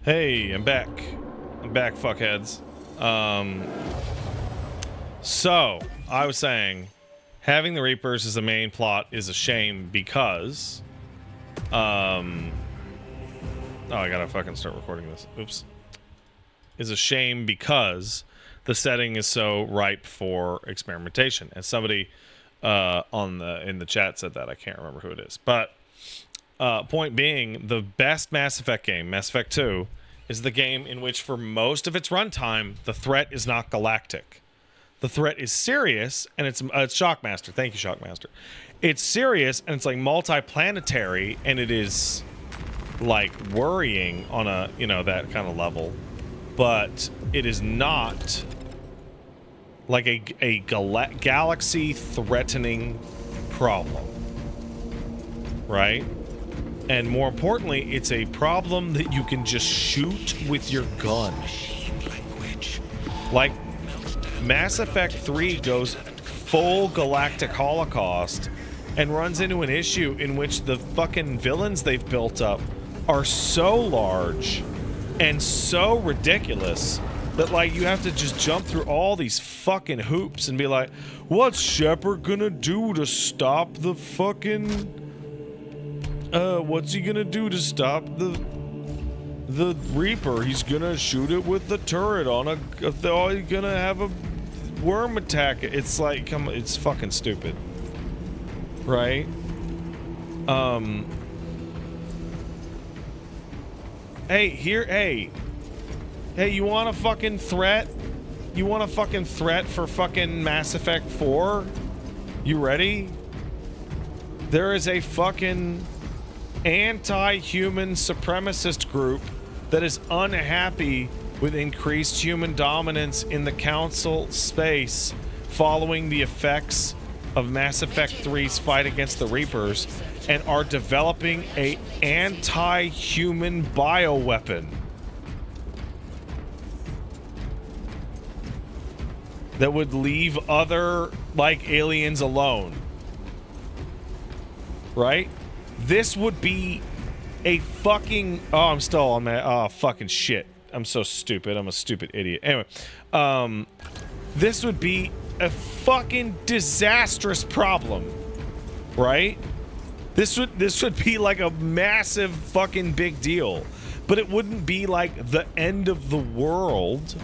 Hey, I'm back. I'm back, fuckheads. So, I was saying, having the Reapers as the main plot is a shame because, oh, I gotta fucking start recording this. Oops. Is a shame because the setting is so ripe for experimentation. And somebody in the chat said that. I can't remember who it is. But point being, the best Mass Effect game, Mass Effect 2, is the game in which for most of its runtime, the threat is not galactic. The threat is serious, and it's Shockmaster. Thank you, Shockmaster. It's serious, and it's like multi-planetary, and it is like worrying on a, you know, that kind of level. But it is not like a galaxy-threatening problem, right? And more importantly, it's a problem that you can just shoot with your gun. Like, Mass Effect 3 goes full galactic holocaust and runs into an issue in which the fucking villains they've built up are so large and so ridiculous that, like, you have to just jump through all these fucking hoops and be like, what's Shepard gonna do to stop the fucking... what's he gonna do to stop the Reaper? He's gonna shoot it with the turret on a... Oh, he's gonna have a worm attack. It's like, come on, it's fucking stupid. Right? Hey, you want a fucking threat? You want a fucking threat for fucking Mass Effect 4? You ready? There is a fucking anti-human supremacist group that is unhappy with increased human dominance in the Council space following the effects of Mass Effect 3's fight against the Reapers, and are developing a anti-human bioweapon that would leave other, like, aliens alone. Right? This would be a fucking... Oh, I'm still on that. Oh, fucking shit. I'm so stupid. I'm a stupid idiot. Anyway, this would be a fucking disastrous problem. Right? This would be like a massive fucking big deal. But it wouldn't be like the end of the world.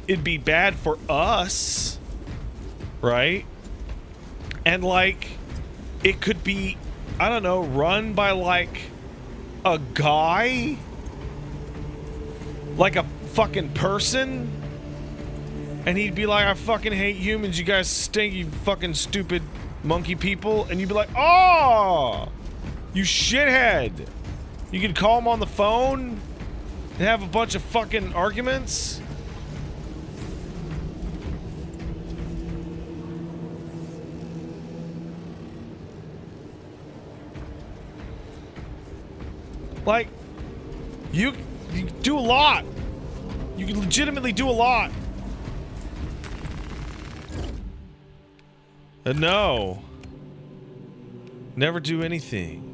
It'd be bad for us. Right? And, like, it could be, I don't know, run by, like, a guy? Like a fucking person? And he'd be like, I fucking hate humans, you guys stink, you fucking stupid monkey people. And you'd be like, oh, you shithead. You could call him on the phone and have a bunch of fucking arguments? Like, you do a lot. You can legitimately do a lot. No. Never do anything.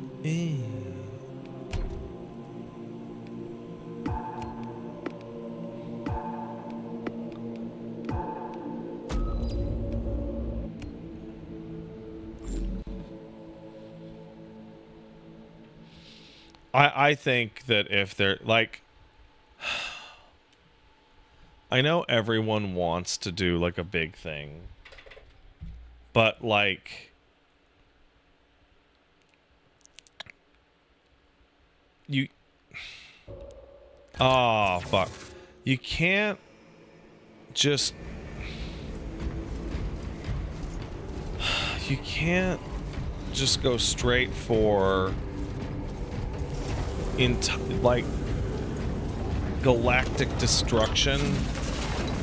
I think that if they're, like... I know everyone wants to do, like, a big thing. But, like... You... Oh, fuck. You can't just... You can't just go straight for... like, galactic destruction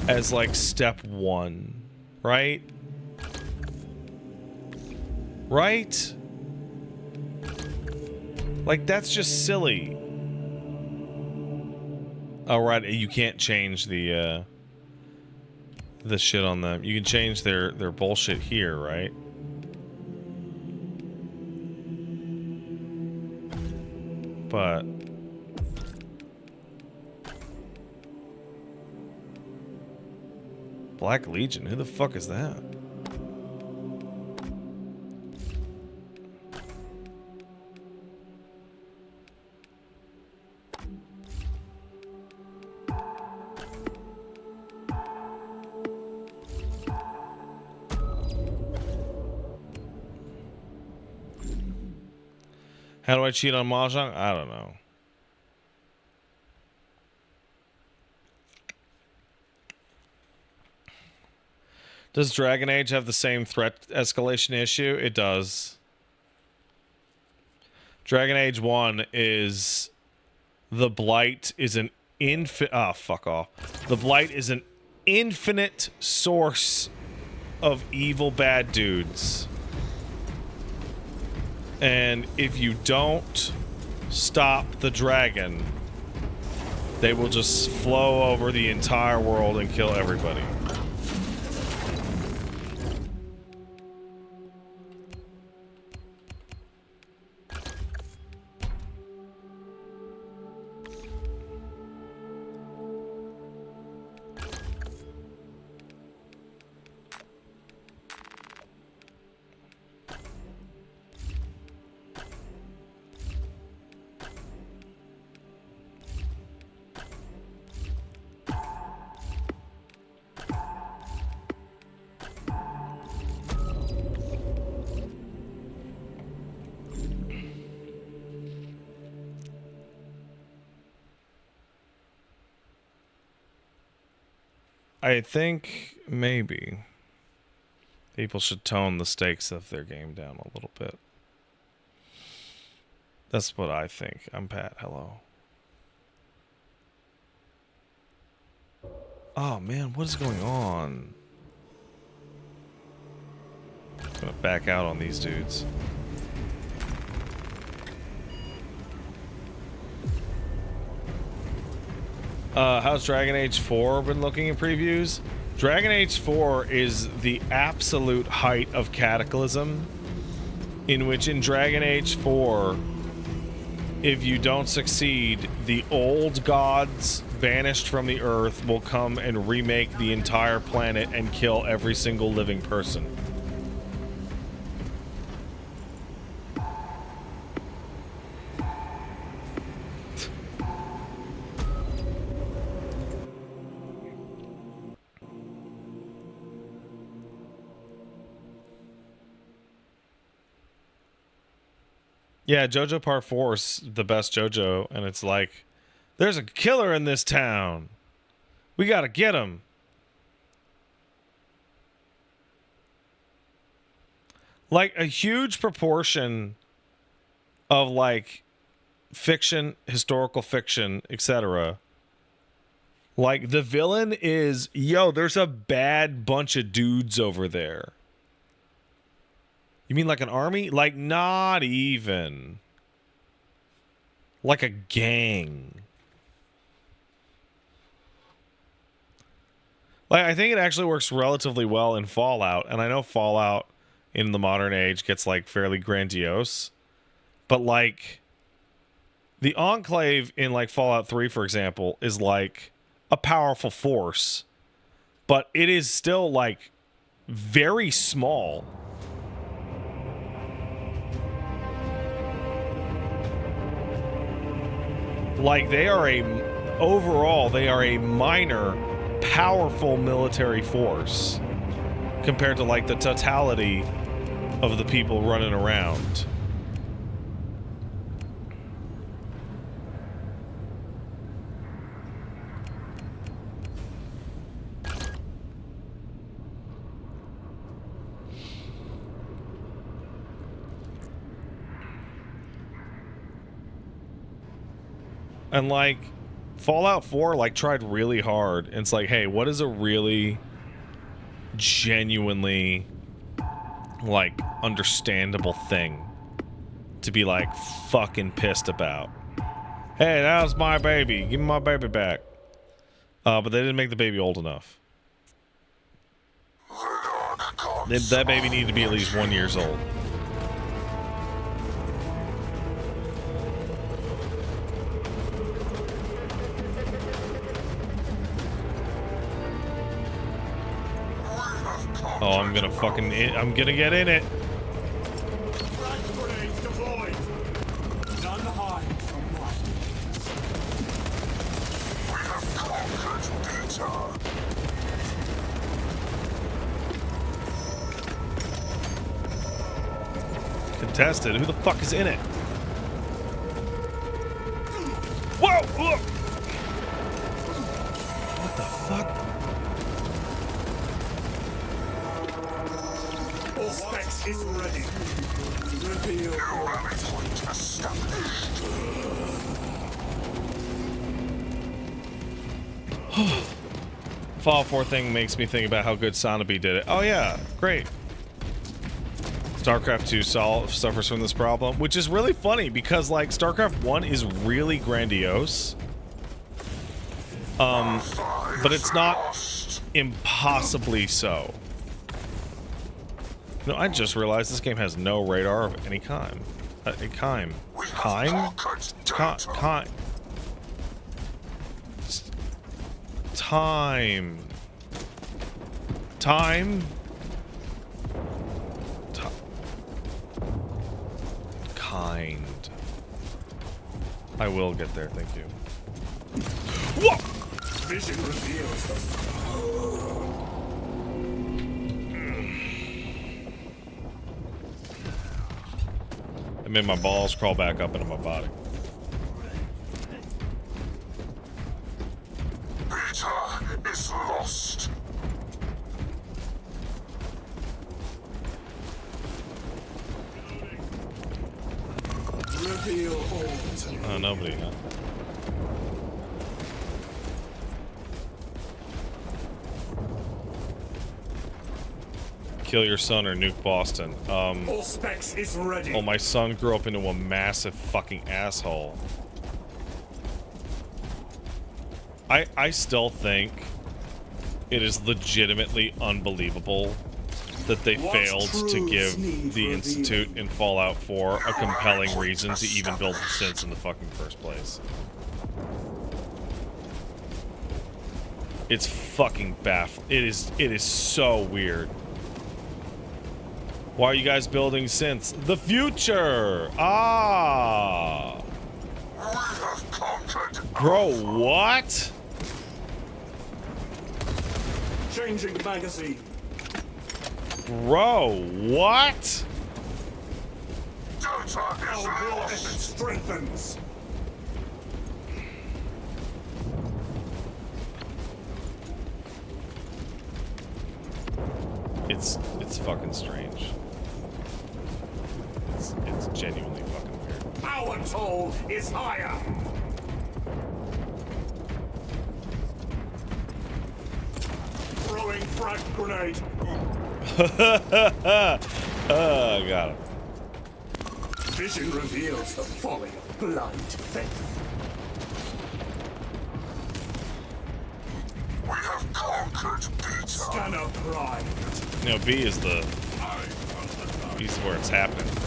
as, like, step one, right? Right? Like, that's just silly. Oh, right, you can't change the shit on them. You can change their bullshit here, right? but Black Legion, who the fuck is that? How do I cheat on Mahjong? I don't know. Does Dragon Age have the same threat escalation issue? It does. Dragon Age 1 is... The Blight is an infinite... Ah, fuck off. The Blight is an infinite source of evil bad dudes. And if you don't stop the dragon, they will just flow over the entire world and kill everybody. I think maybe people should tone the stakes of their game down a little bit. That's what I think. I'm Pat. Hello. Oh man, what is going on? I'm gonna back out on these dudes. How's Dragon Age 4 been looking in previews? Dragon Age 4 is the absolute height of Cataclysm, in which in Dragon Age 4, if you don't succeed, the old gods banished from the earth will come and remake the entire planet and kill every single living person. Yeah, JoJo Part 4 is the best JoJo, and it's like, there's a killer in this town. We gotta get him. Like, a huge proportion of, like, fiction, historical fiction, etc. Like, the villain is, yo, there's a bad bunch of dudes over there. You mean like an army? Like, not even. Like a gang. Like, I think it actually works relatively well in Fallout, and I know Fallout in the modern age gets, like, fairly grandiose. But, like, the Enclave in, like, Fallout 3, for example, is, like, a powerful force. But it is still, like, very small. Like, they are overall, they are a minor, powerful military force compared to, like, the totality of the people running around. And, like, Fallout 4, like, tried really hard. And it's like, hey, what is a really genuinely, like, understandable thing to be, like, fucking pissed about? Hey, that was my baby. Give me my baby back. But they didn't make the baby old enough. That baby needed to be at least 1 year old. Oh, I'm gonna fucking... I'm gonna get in it. Contested. Who the fuck is in it? Whoa! Whoa! What the fuck? All specs is ready. Reveal rally point established. Fallout 4 thing makes me think about how good Sonoby did it. Oh yeah, great. StarCraft 2 suffers from this problem, which is really funny because, like, StarCraft 1 is really grandiose. But it's not impossibly so. No, I just realized this game has no radar of any kind. Time. Kind. I will get there, thank you. Whoa! Vision reveals them. It made my balls crawl back up into my body. Beta is lost. Reveal all to me. Oh, nobody, huh? Kill your son or nuke Boston. All specs is ready. Oh, my son grew up into a massive fucking asshole. I still think it is legitimately unbelievable that they failed to give the Institute in Fallout 4 a compelling reason to even build the synths in the fucking first place. It's fucking baffling. It is so weird. Why are you guys building synths? The future! Ah! Bro, what? Changing magazine. Bro, what? Our war effort strengthens. It's fucking strange. It's genuinely fucking weird. Our toll is higher. Throwing frag grenade. Oh, got him. Vision reveals the folly of blind faith. We have conquered Beta. Scanner pride. You know, B is the... B's where it's happening, bro.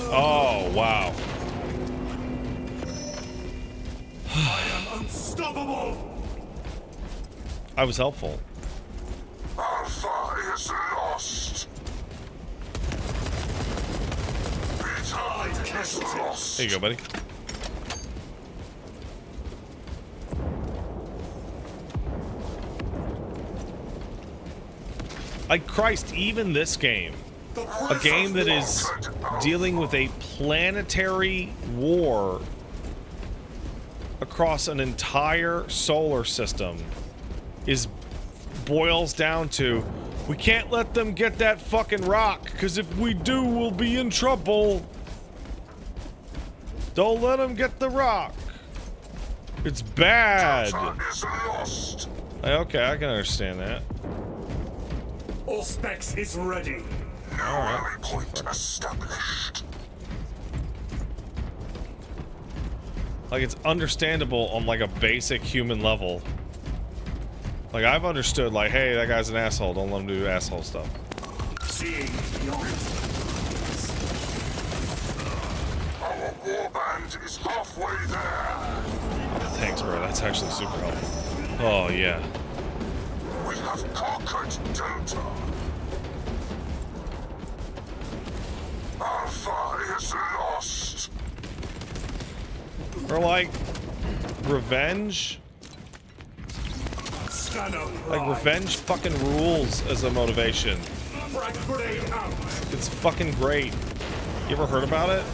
Oh, wow. I am unstoppable. I was helpful. Alpha is lost. Beta is lost. There you go, buddy. Like, Christ, even this game, a game that is dealing with a planetary war across an entire solar system, boils down to, we can't let them get that fucking rock, because if we do, we'll be in trouble. Don't let them get the rock. It's bad. Okay, I can understand that. All specs is ready. Alright. Point established. Like, it's understandable on, like, a basic human level. Like, I've understood, like, hey, that guy's an asshole. Don't let him do asshole stuff. Seeing beyond. Our warband is halfway there. Thanks, bro. That's actually super helpful. Oh, yeah. We have have conquered Delta. Alpha is lost. Or like revenge. Like revenge fucking rules as a motivation. It's fucking great. You ever heard about it?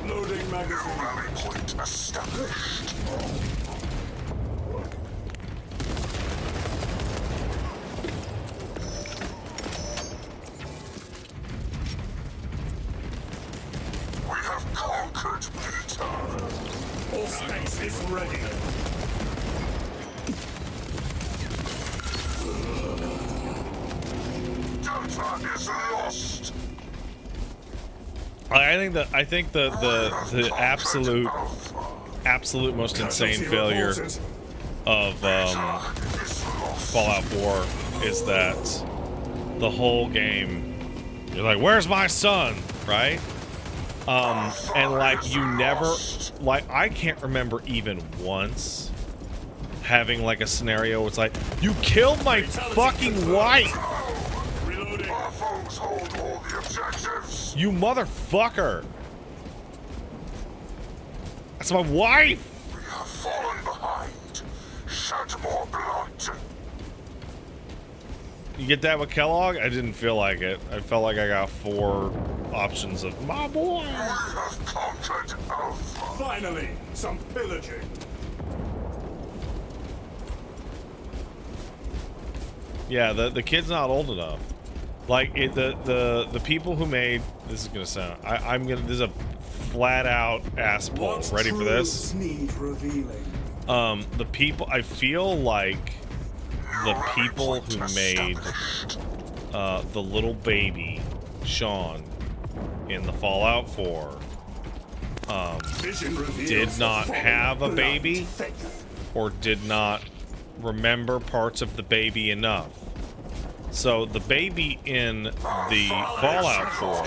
Loading magazine. Rally point established. We have conquered Peter. All space is ready. Delta is lost. I think the absolute most insane failure of Fallout 4 is that the whole game, you're like, where's my son, right? And like you never, like I can't remember even once having like a scenario where it's like, you killed my fucking wife, Our foes hold all the objectives. you motherfucker. That's my wife. We have fallen behind. Shed more blood. You get that with Kellogg? I didn't feel like it. I felt like I got 4 options of my boy. We have conquered Alpha. Finally, some pillaging. Yeah, the kid's not old enough. Like it, the people who made this is gonna sound. This is a flat out ass pull. What Ready for this? truths need revealing? The people. I feel like the people who made the little baby Sean in the Fallout 4 Vision reveals did the not folly have a of baby blind faith. or did not remember parts of the baby enough. So the baby in the Fallout 4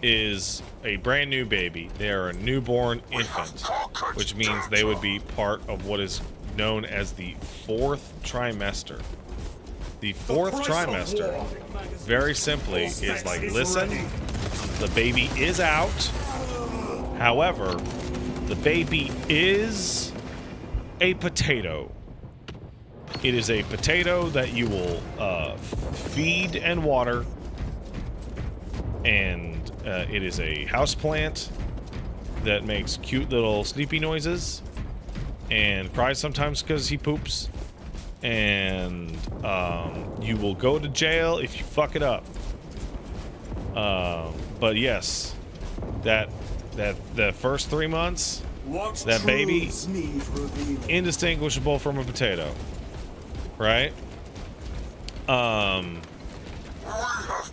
is a brand new baby. They are a newborn infant, which means they would be part of what is known as the 4th trimester. The 4th trimester, very simply, is like, listen, the baby is out. However, the baby is a potato. It is a potato that you will feed and water, and it is a houseplant that makes cute little sleepy noises and cries sometimes because he poops, and you will go to jail if you fuck it up. But yes, that the first 3 months, What that baby truths need revealing? indistinguishable from a potato, right? We have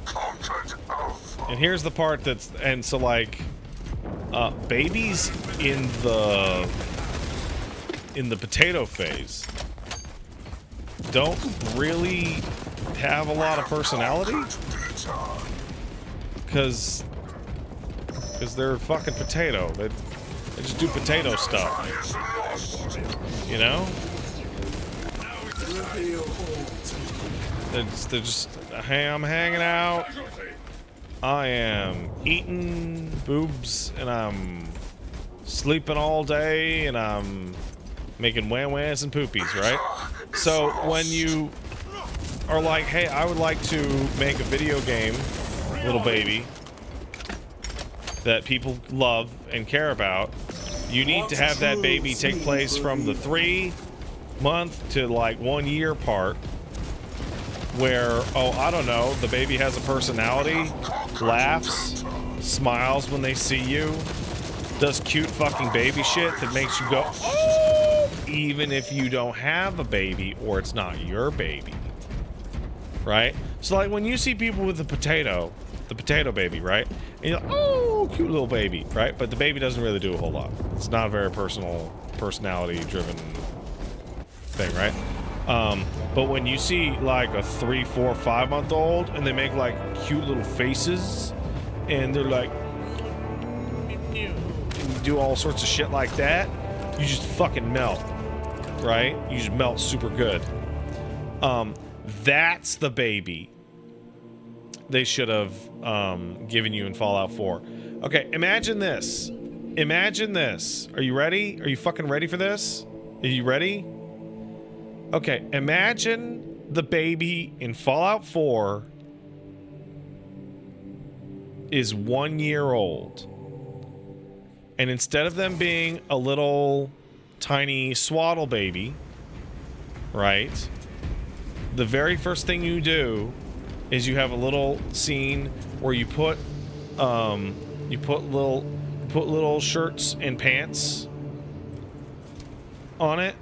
conquered Alpha. And here's the part that's, and so like babies in the potato phase don't really have a lot of personality because they're a fucking potato. They just do potato stuff, you know? Reveal all to me. They're just, hey, I'm hanging out. I am eating boobs, and I'm sleeping all day, and I'm making wah-wahs and poopies, right? So when you are like, hey, I would like to make a video game, little baby, that people love and care about, you need to have that baby take place from the 3-month to like 1 year part, where, oh, I don't know, the baby has a personality, laughs, smiles when they see you, does cute fucking baby shit that makes you go, oh, even if you don't have a baby or it's not your baby, right? So like when you see people with the potato baby, right? And you're like, oh, cute little baby, right? But the baby doesn't really do a whole lot. It's not a very personality driven thing, right? But when you see like a 3, 4, 5 month old and they make like cute little faces and they're like, and you do all sorts of shit like that, you just fucking melt, right? You just melt super good. That's the baby they should have given you in Fallout 4. Okay, imagine this. Imagine this. Are you ready? Are you fucking ready for this? Are you ready? Okay, imagine the baby in Fallout 4 is 1 year old. And instead of them being a little tiny swaddle baby, right? The very first thing you do is you have a little scene where you put little shirts and pants on it,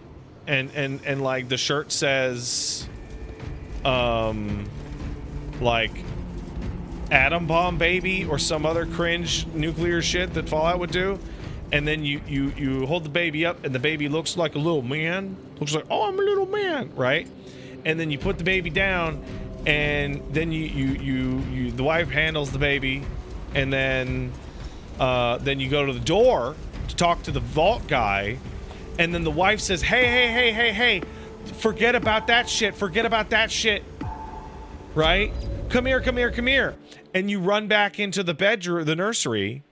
and like the shirt says like atom bomb baby or some other cringe nuclear shit that Fallout would do, and then you hold the baby up and the baby looks like a little man, looks like, oh, I'm a little man, right? And then you put the baby down, and then you the wife handles the baby, and then you go to the door to talk to the vault guy, and then the wife says, hey, forget about that shit, right? Come here. And you run back into the bedroom, the nursery,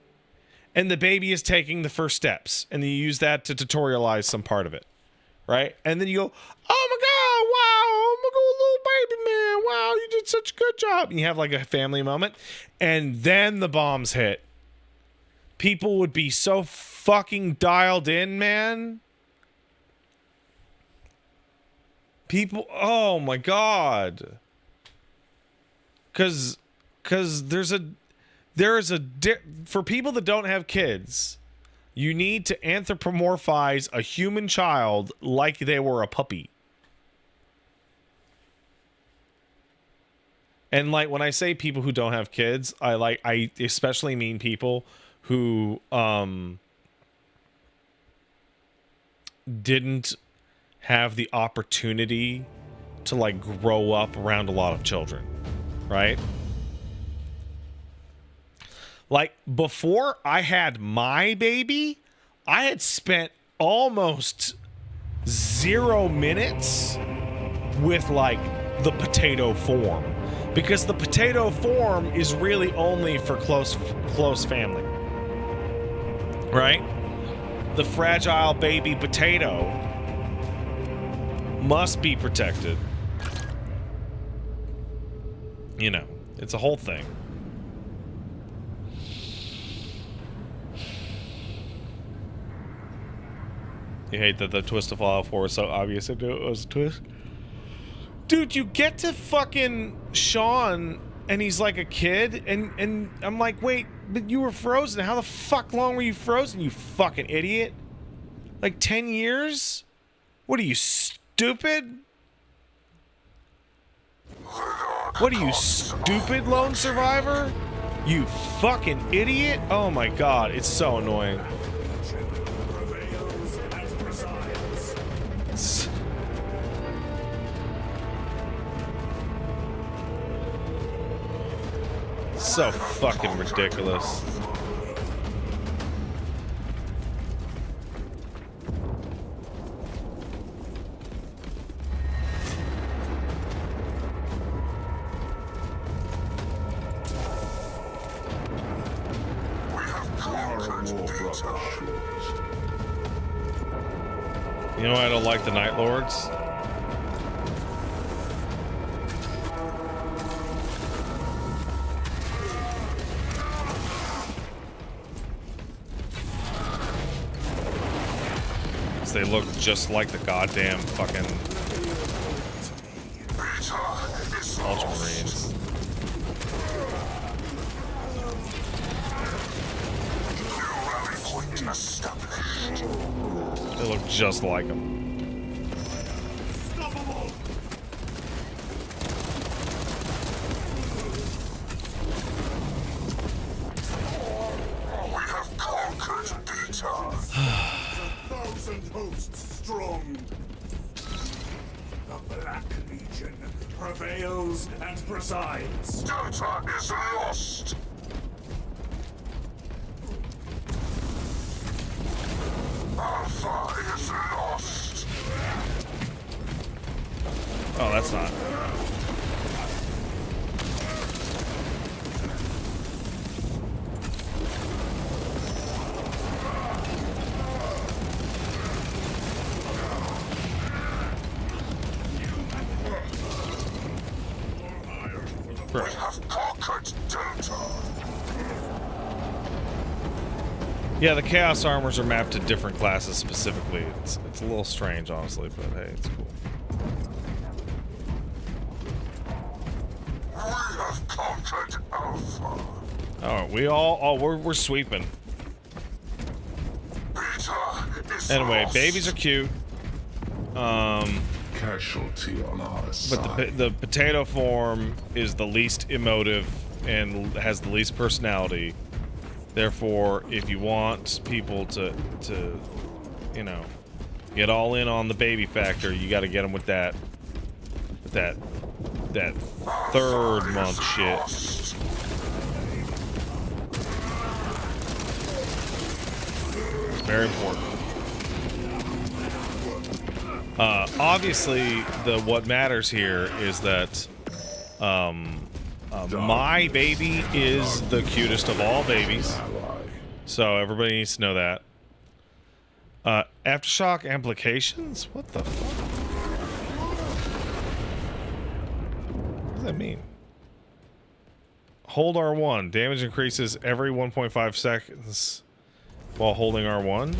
and the baby is taking the first steps, and you use that to tutorialize some part of it, right? And then you go, oh my god, wow, little baby man, wow, you did such a good job. And you have like a family moment, and then the bombs hit. People would be so fucking dialed in, man. People, oh my god. Cause for people that don't have kids, you need to anthropomorphize a human child like they were a puppy. And like when I say people who don't have kids, I especially mean people who didn't have the opportunity to like grow up around a lot of children, right? Like before I had my baby, I had spent almost 0 minutes with like the potato form, because the potato form is really only for close family, right? The fragile baby potato must be protected. You know, it's a whole thing. You hate that the twist of Fallout 4 is so obvious it was a twist? Dude, you get to fucking Sean and he's like a kid, and I'm like, wait, but you were frozen. How the fuck long were you frozen, you fucking idiot? Like 10 years? What are you, stupid? What are you, stupid, lone survivor? You fucking idiot? Oh my god, it's so annoying. So fucking ridiculous. You know why I don't like the Night Lords? They look just like the goddamn fucking Ultramarines. They look just like them. We have conquered Beta. Hosts strong. The Black Legion prevails and presides. Delta is lost. Alpha is lost. Oh, that's not. Correct. have conquered Delta. Yeah, the Chaos Armors are mapped to different classes specifically. It's a little strange, honestly, but hey, it's cool. We have conquered Alpha. Oh, we all... Oh, we're sweeping. Beta is Anyway, lost. babies are cute. Casualty on our But side. the potato form is the least emotive and has the least personality. Therefore, if you want people to you know, get all in on the baby factor, you got to get them with that third month shit. Very important. Obviously, what matters here is that my baby is the cutest of all babies, so everybody needs to know that. Aftershock implications? What the fuck? What does that mean? Hold R1. Damage increases every 1.5 seconds while holding R1.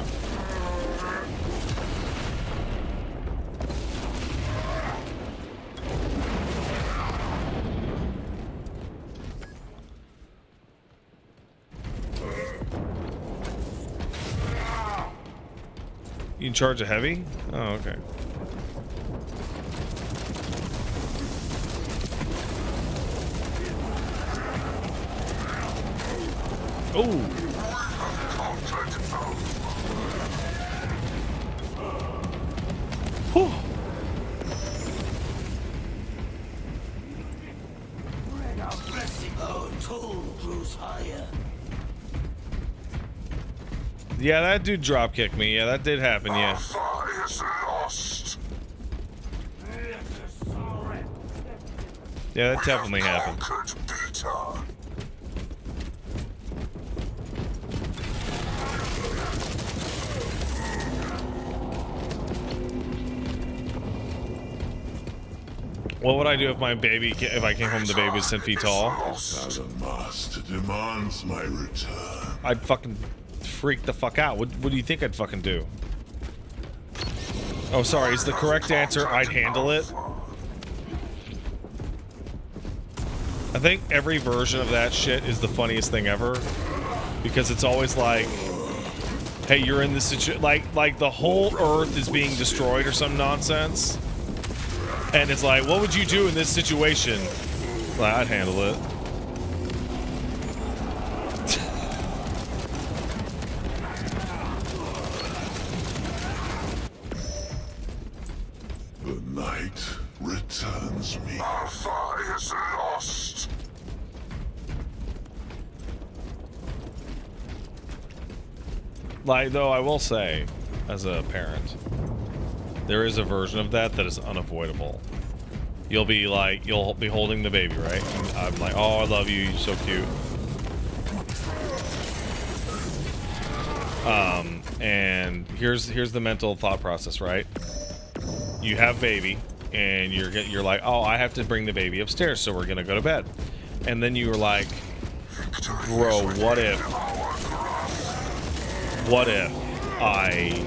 You can charge a heavy? Oh, okay. Oh! Whew. Yeah, that dude drop kicked me. Yeah, that did happen, yeah. Alpha is lost. Yeah, that definitely happened. Conquered Beta. What would I do if my baby, if I came home and the baby was 10 feet tall? Now the master demands my return. I'd fucking freak the fuck out. What do you think I'd fucking do? Oh, sorry. Is the correct answer I'd handle it? I think every version of that shit is the funniest thing ever. Because it's always like, hey, you're in this situation. Like the whole Earth is being destroyed or some nonsense. And it's like, what would you do in this situation? Well, I'd handle it. The night returns me. Alpha is lost. Like, though, I will say, as a parent, there is a version of that that is unavoidable. You'll be holding the baby, right? And I'm like, oh, I love you, you're so cute. And here's the mental thought process, right? You have baby, and you're like, oh, I have to bring the baby upstairs, so we're gonna go to bed. And then you were like, bro, what if I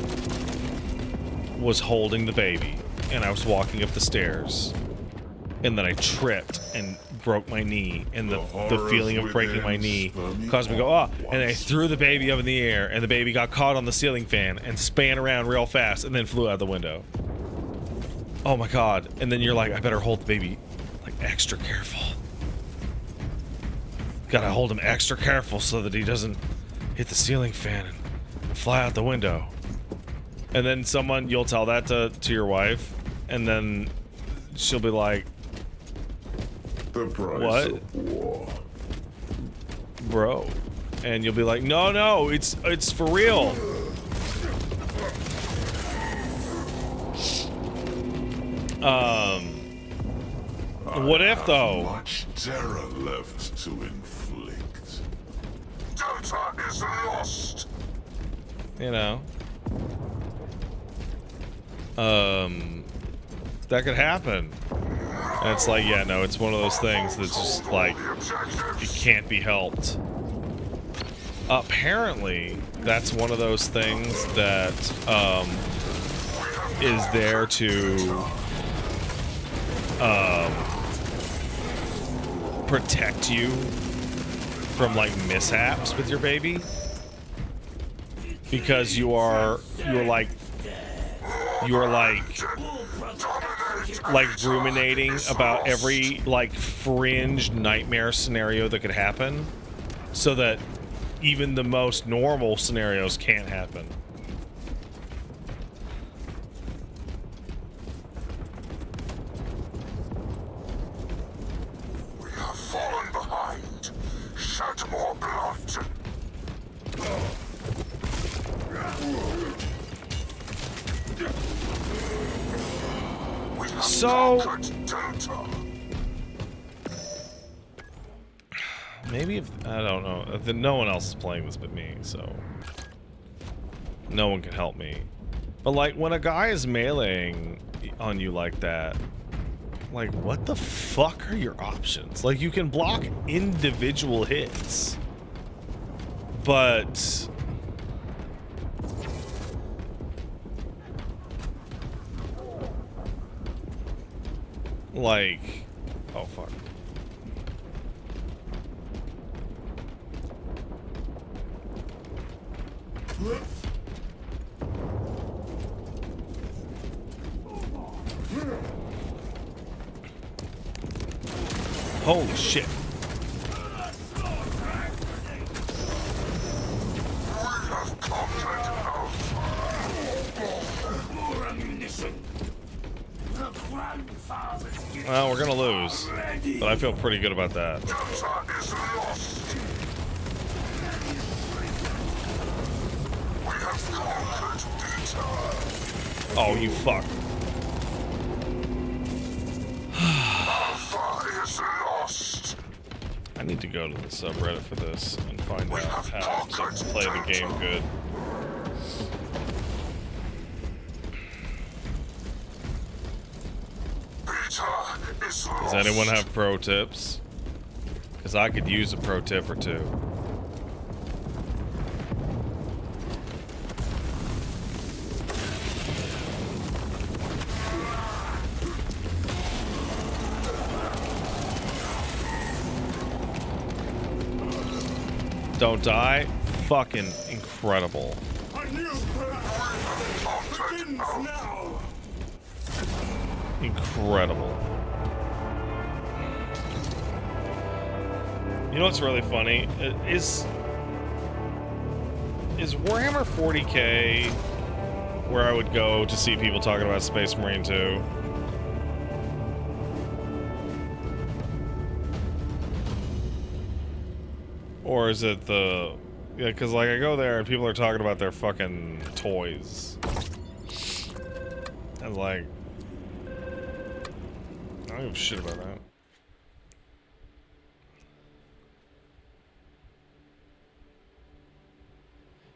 was holding the baby and I was walking up the stairs and then I tripped and broke my knee, and the feeling of breaking my knee caused me to go, oh, and I threw the baby up in the air and the baby got caught on the ceiling fan and span around real fast and then flew out the window. Oh my god. And then you're like, I better hold the baby like extra careful. Gotta hold him extra careful so that he doesn't hit the ceiling fan and fly out the window. And then you'll tell that to your wife, and then she'll be like, The price what? of war. Bro. And you'll be like, no, it's for real. What if though? Much terror left to inflict. Delta is lost. You know. That could happen. And it's like, yeah, no, it's one of those things that's just like, it can't be helped. Apparently, that's one of those things that is there to protect you from like mishaps with your baby, because you're like ruminating about every like fringe nightmare scenario that could happen, so that even the most normal scenarios can't happen. We have fallen behind. Shed more blood. We have So conquered Delta. maybe if I don't know, no one else is playing this but me, so no one can help me. But like when a guy is meleeing on you like that, like what the fuck are your options? Like you can block individual hits, but like, oh fuck. Holy shit. Well, we're gonna lose, but I feel pretty good about that. Oh, you fuck. I need to go to the subreddit for this and find out how to play the game good. Does anyone have pro tips? Because I could use a pro tip or two. Don't die. Fucking incredible. A new path begins now. Incredible. You know what's really funny? Is Warhammer 40K where I would go to see people talking about Space Marine 2? Or is it the... Yeah, because like I go there and people are talking about their fucking toys. And like... I don't give a shit about that.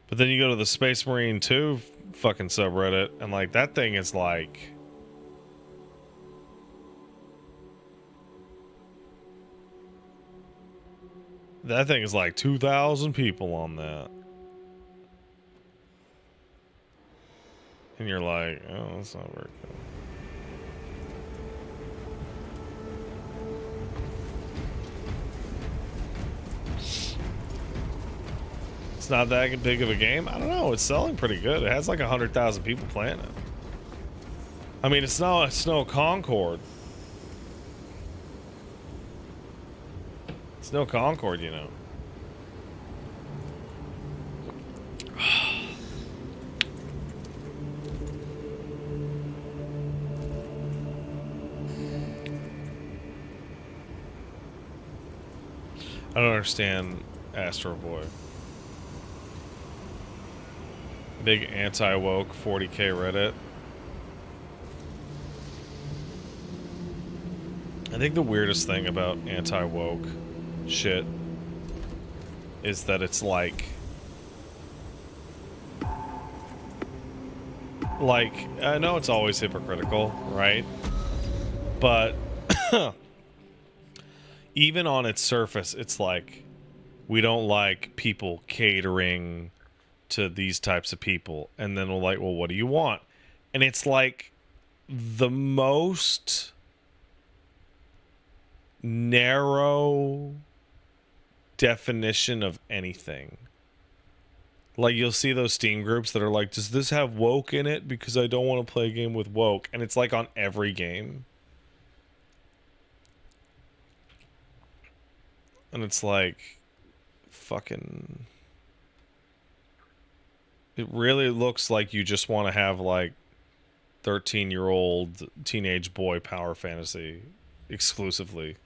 But then you go to the Space Marine 2 fucking subreddit, and like that thing is like... That thing is like 2,000 people on that. And you're like, oh, that's not very good. It's not that big of a game. I don't know. It's selling pretty good. It has like 100,000 people playing it. I mean, it's no Concord. It's no Concord, you know. I don't understand Astro Boy. Big anti-woke 40K Reddit. I think the weirdest thing about anti-woke shit is that it's like I know it's always hypocritical, right? But even on its surface, it's like, we don't like people catering to these types of people. And then we're like, well, what do you want? And it's like the most narrow definition of anything. Like, you'll see those Steam groups that are like, does this have woke in it? Because I don't want to play a game with woke. And it's like on every game. And it's like, fucking... It really looks like you just want to have, like, 13-year-old teenage boy power fantasy exclusively.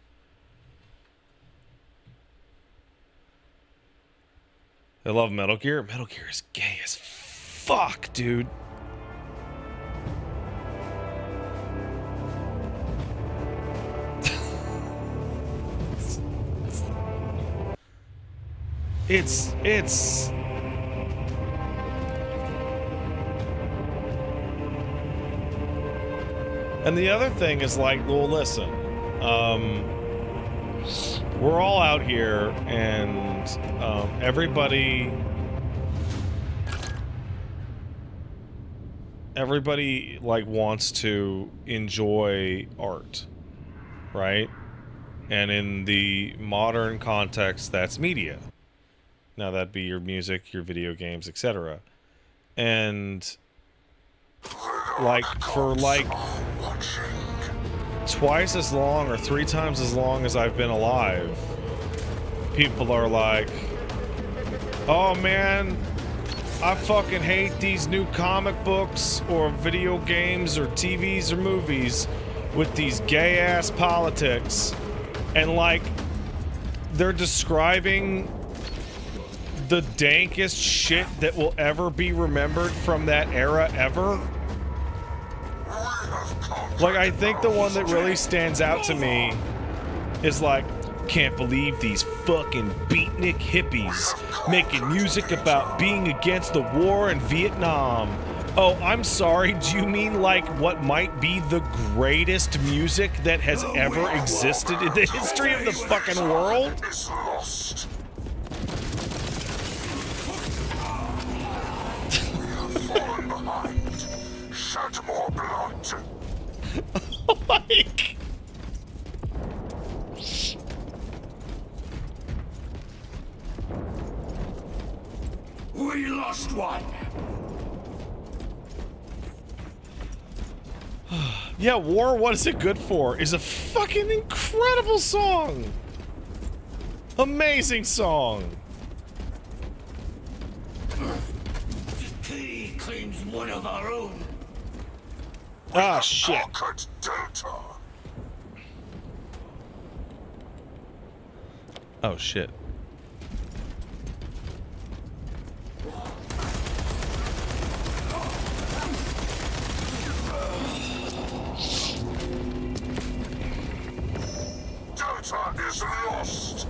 I love Metal Gear. Metal Gear is gay as fuck, dude. It's and the other thing is like, well, listen, we're all out here, and everybody like wants to enjoy art, right? And in the modern context, that's media. Now, that'd be your music, your video games, etc. And like, for like twice as long or 3 times as long as I've been alive, people are like, oh man, I fucking hate these new comic books or video games or TVs or movies with these gay ass politics. And like, they're describing the dankest shit that will ever be remembered from that era ever. Like, I think the one that really stands out to me is like, can't believe these fucking beatnik hippies making music about being against the war in Vietnam. Oh, I'm sorry, do you mean like what might be the greatest music that has ever existed in the history of the fucking world? Shed more blood. Like... We lost one. Yeah, War, What Is It Good For? Is a fucking incredible song. Amazing song. He claims one of our own. Ah, shit. Pocket Delta. Oh, shit. Delta is lost.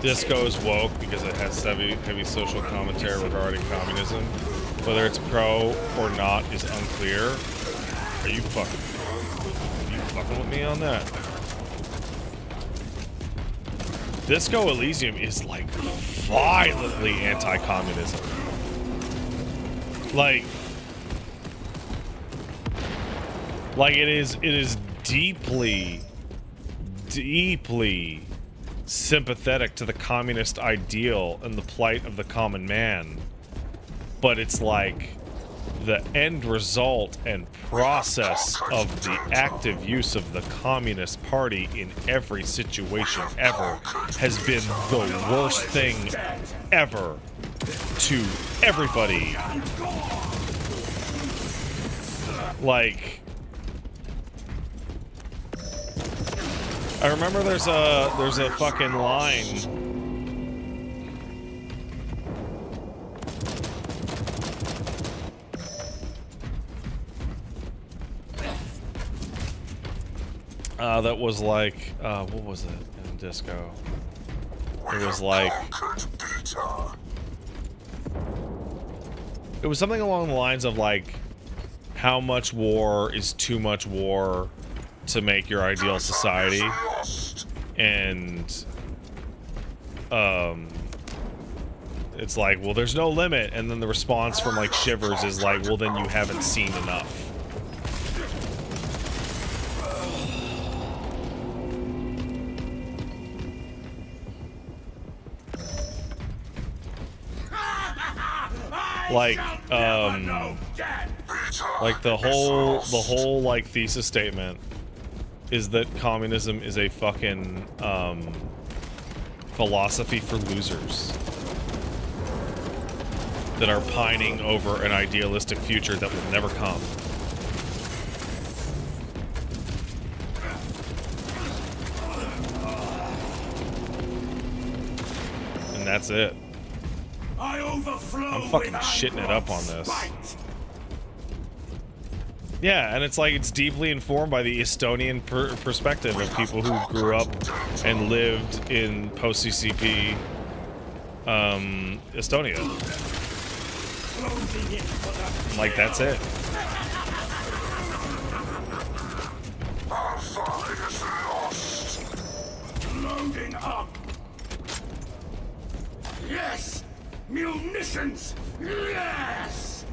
Disco is woke because it has heavy social commentary regarding communism. Whether it's pro or not is unclear. Are you fucking with me on that? Disco Elysium is like violently anti-communism. Like it is deeply sympathetic to the communist ideal and the plight of the common man, but it's like the end result and process of the active use of the Communist Party in every situation ever has been the worst thing ever to everybody. Like, I remember there's a fucking line. That was like, what was it in Disco? It was like, it was something along the lines of like, how much war is too much war to make your ideal society, and it's like, well, there's no limit, and then the response from like Shivers is like, well, then you haven't seen enough. Like the whole like thesis statement is that communism is a fucking philosophy for losers that are pining over an idealistic future that will never come. And that's it. I'm fucking shitting it up on this. Yeah, and it's like, it's deeply informed by the Estonian perspective of people who grew up and lived in post-CCP Estonia. Like, that's it. Loading up. Yes! Munitions! Yes!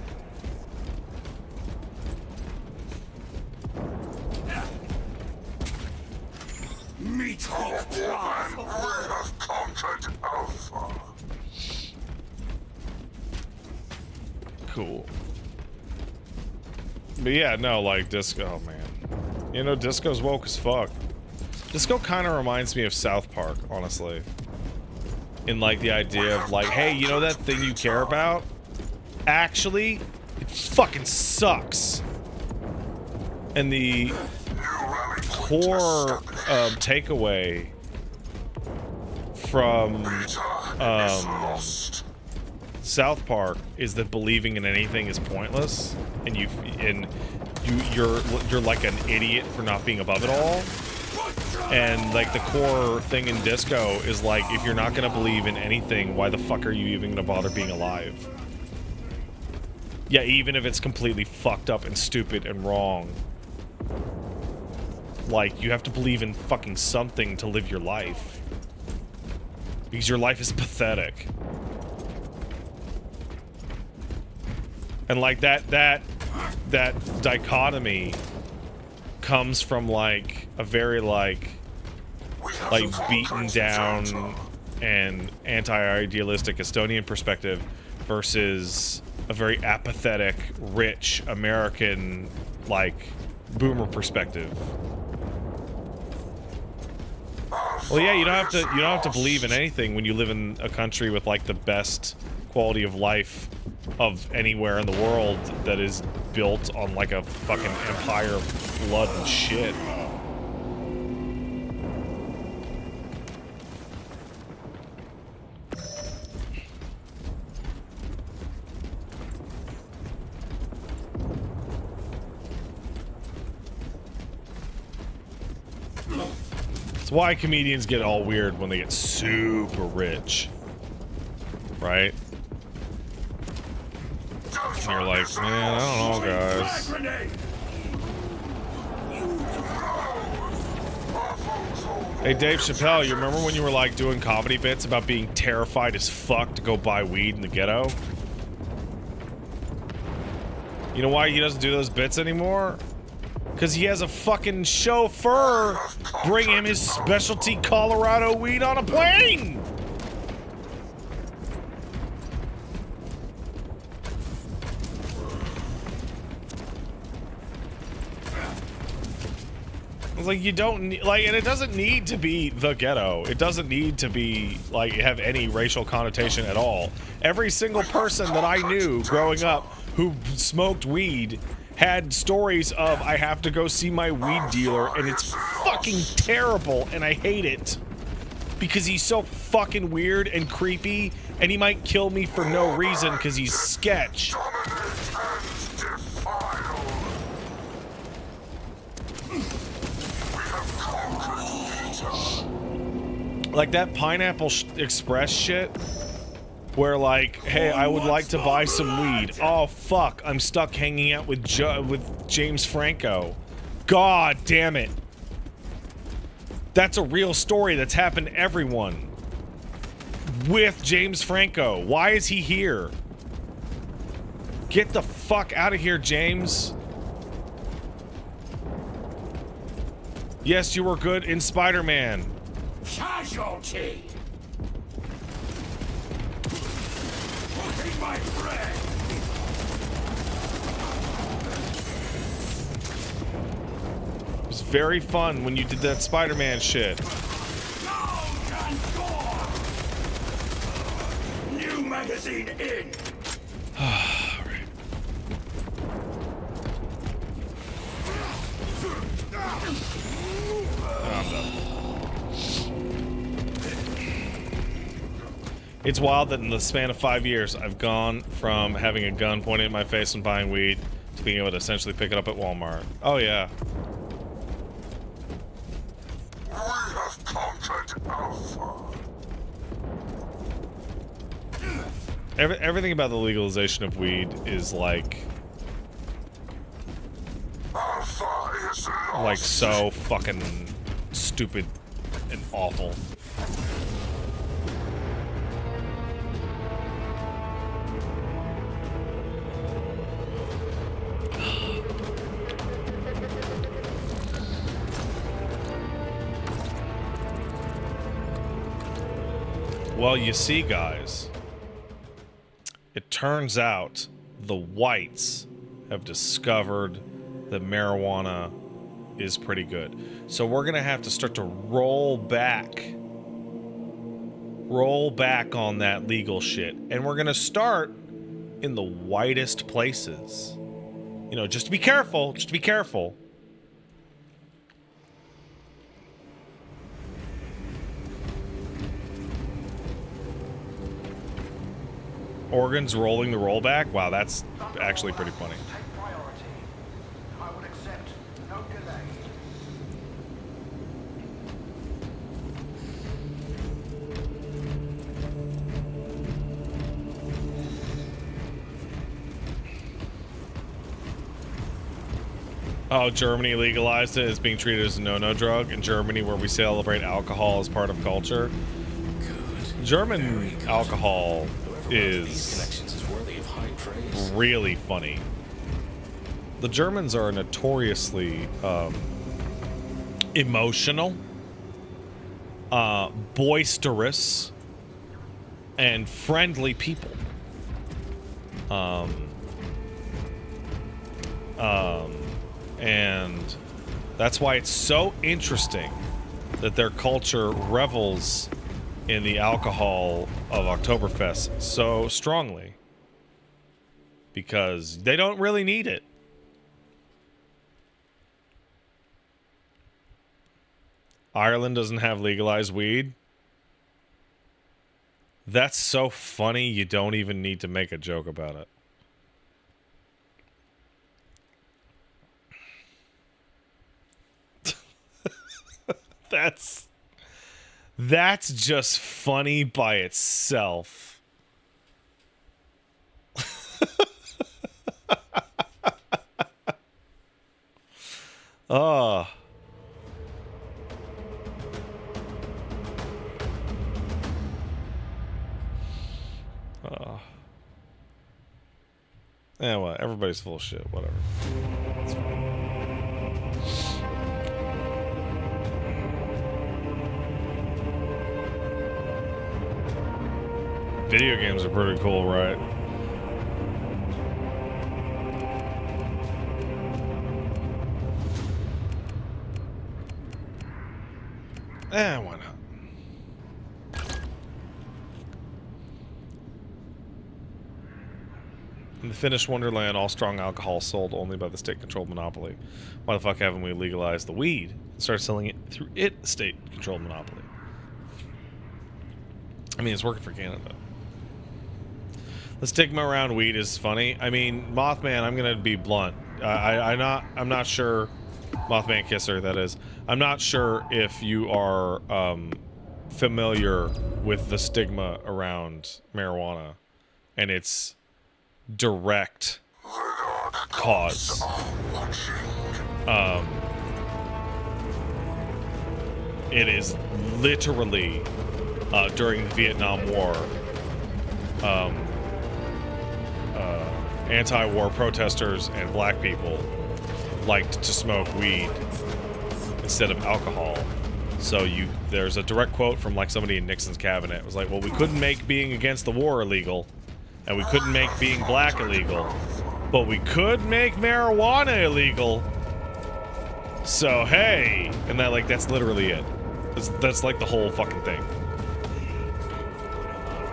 Meet the class. We have conquered Alpha. Cool. But yeah, no, like, Disco, oh man. You know, Disco's woke as fuck. Disco kind of reminds me of South Park, honestly. In, like, the idea of, like, hey, you know that thing you care about? Actually, it fucking sucks. And the core takeaway from South Park is that believing in anything is pointless, and you're like an idiot for not being above it all. And like the core thing in Disco is like, if you're not gonna believe in anything, why the fuck are you even gonna bother being alive? Yeah, even if it's completely fucked up and stupid and wrong. Like, you have to believe in fucking something to live your life. Because your life is pathetic. And like that dichotomy comes from like a very like beaten down and anti-idealistic Estonian perspective versus a very apathetic, rich American like boomer perspective. Well, yeah, you don't have to believe in anything when you live in a country with like the best quality of life of anywhere in the world that is built on like a fucking empire of blood and shit. It's why comedians get all weird when they get super rich, right? And you're like, man, I don't know, guys. Hey, Dave Chappelle, you remember when you were like doing comedy bits about being terrified as fuck to go buy weed in the ghetto? You know why he doesn't do those bits anymore? Because he has a fucking chauffeur bring him his specialty Colorado weed on a plane! It's like, you don't need, like, and it doesn't need to be the ghetto. It doesn't need to be, like, have any racial connotation at all. Every single person that I knew growing up who smoked weed had stories of, I have to go see my weed dealer and it's fucking terrible and I hate it because he's so fucking weird and creepy and he might kill me for no reason because he's sketch. Like that Pineapple Express shit, where like, hey, I would like to buy some weed. Oh fuck, I'm stuck hanging out with James Franco. God damn it. That's a real story that's happened to everyone. With James Franco. Why is he here? Get the fuck out of here, James. Yes, you were good in Spider-Man. Casualty. Putting my friend. It was very fun when you did that Spider-Man shit. New magazine in. Alright. I'm done. It's wild that in the span of 5 years, I've gone from having a gun pointed at my face and buying weed to being able to essentially pick it up at Walmart. Oh yeah. We have conquered Alpha. Everything about the legalization of weed is like Alpha is lost. like so fucking stupid and awful. Well, you see, guys, it turns out the whites have discovered that marijuana is pretty good. So we're gonna have to start to roll back on that legal shit. And we're gonna start in the whitest places. You know, just to be careful, just to be careful. Oregon's rolling the rollback? Wow, that's actually pretty funny. Take priority. I will accept no delay. Oh, Germany legalized it. It's being treated as a no-no drug. In Germany, where we celebrate alcohol as part of culture. German alcohol is really funny. The Germans are notoriously emotional, boisterous, and friendly people. And that's why it's so interesting that their culture revels in the alcohol of Oktoberfest so strongly, because they don't really need it. Ireland doesn't have legalized weed. That's so funny, you don't even need to make a joke about it. That's just funny by itself. Oh. Yeah, well, everybody's full of shit. Whatever. It's fine. Video games are pretty cool, right? Why not? In the Finnish Wonderland, all strong alcohol sold only by the state-controlled monopoly. Why the fuck haven't we legalized the weed and started selling it through state-controlled monopoly? I mean, it's working for Canada. The stigma around weed is funny. I mean, Mothman, I'm gonna be blunt. I'm not sure. Mothman Kisser, that is. I'm not sure if you are familiar with the stigma around marijuana and its direct cause. It is literally during the Vietnam War, anti-war protesters and black people liked to smoke weed instead of alcohol. So there's a direct quote from like somebody in Nixon's cabinet. It was like, well, we couldn't make being against the war illegal, and we couldn't make being black illegal, but we could make marijuana illegal. So hey, and that's literally it. That's like the whole fucking thing.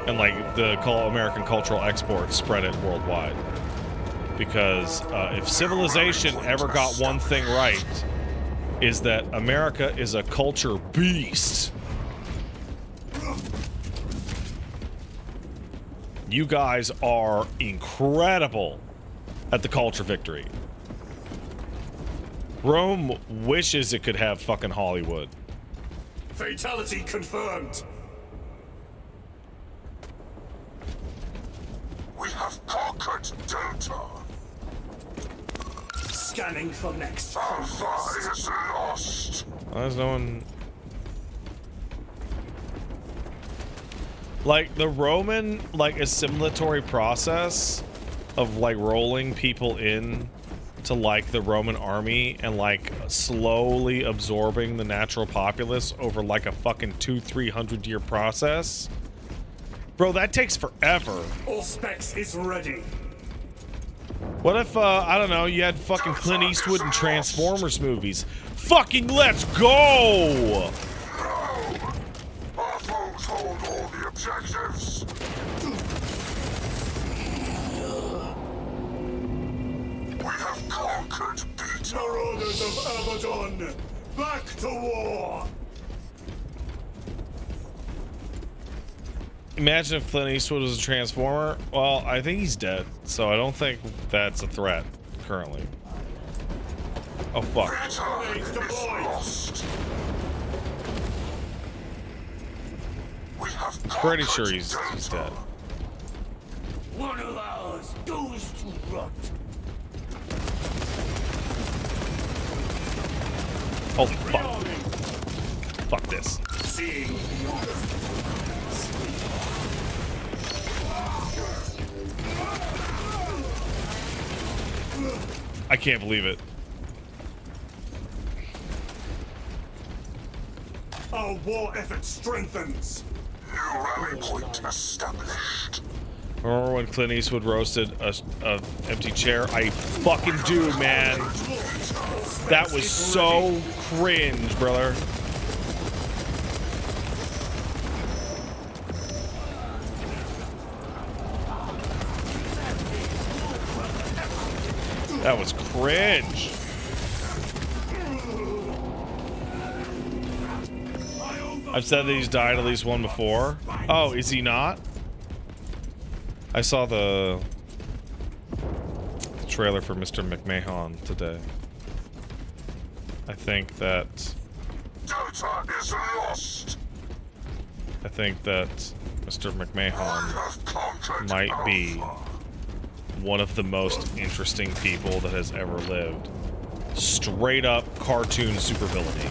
And like the American cultural exports spread it worldwide. Because if civilization ever got one thing right, is that America is a culture beast. You guys are incredible at the culture victory. Rome wishes it could have fucking Hollywood. Fatality confirmed. We have conquered Delta. Scanning for next Alpha conquest. is lost. There's no one. Like the Roman, assimilatory process of rolling people in to the Roman army and slowly absorbing the natural populace over a fucking 200-300 year process. Bro, that takes forever. All specs is ready. What if, I don't know, you had fucking Clint Eastwood and Transformers movies? Fucking let's go! Our foes hold all the objectives. We have conquered Beta. Marauders of Abaddon, back to war! Imagine if Clint Eastwood was a Transformer. Well, I think he's dead, so I don't think that's a threat currently. Oh, fuck. Beta is lost. We have Pretty sure conquered he's Delta. dead. One of ours goes to rot. Holy fuck. Fuck this. Seeing beyond. I can't believe it. Our war effort strengthens. New rally point established. Remember when Clint Eastwood roasted a empty chair? I fucking do, man. That was so cringe, brother. That was cringe. I've said that he's died at least one before. Oh, is he not? I saw the trailer for Mr. McMahon today. I think that Delta is lost. Mr. We McMahon have conquered might be Alpha. one of the most interesting people that has ever lived. Straight up cartoon supervillainy.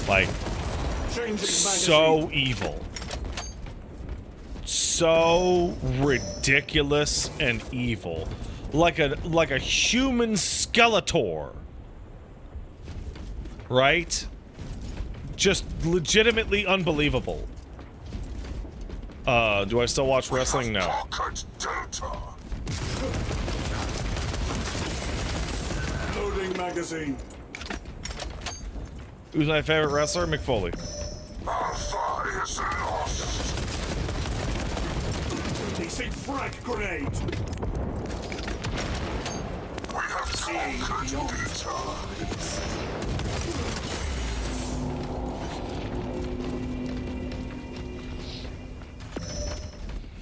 Like, Changing so evil. So ridiculous and evil. Like a human Skeletor. Right? Just legitimately unbelievable. Do I still watch wrestling? No. Conquered Delta. Loading magazine. Who's my favorite wrestler? Mick Foley. Alpha is lost. Placing frag grenade. We have conquered Beta.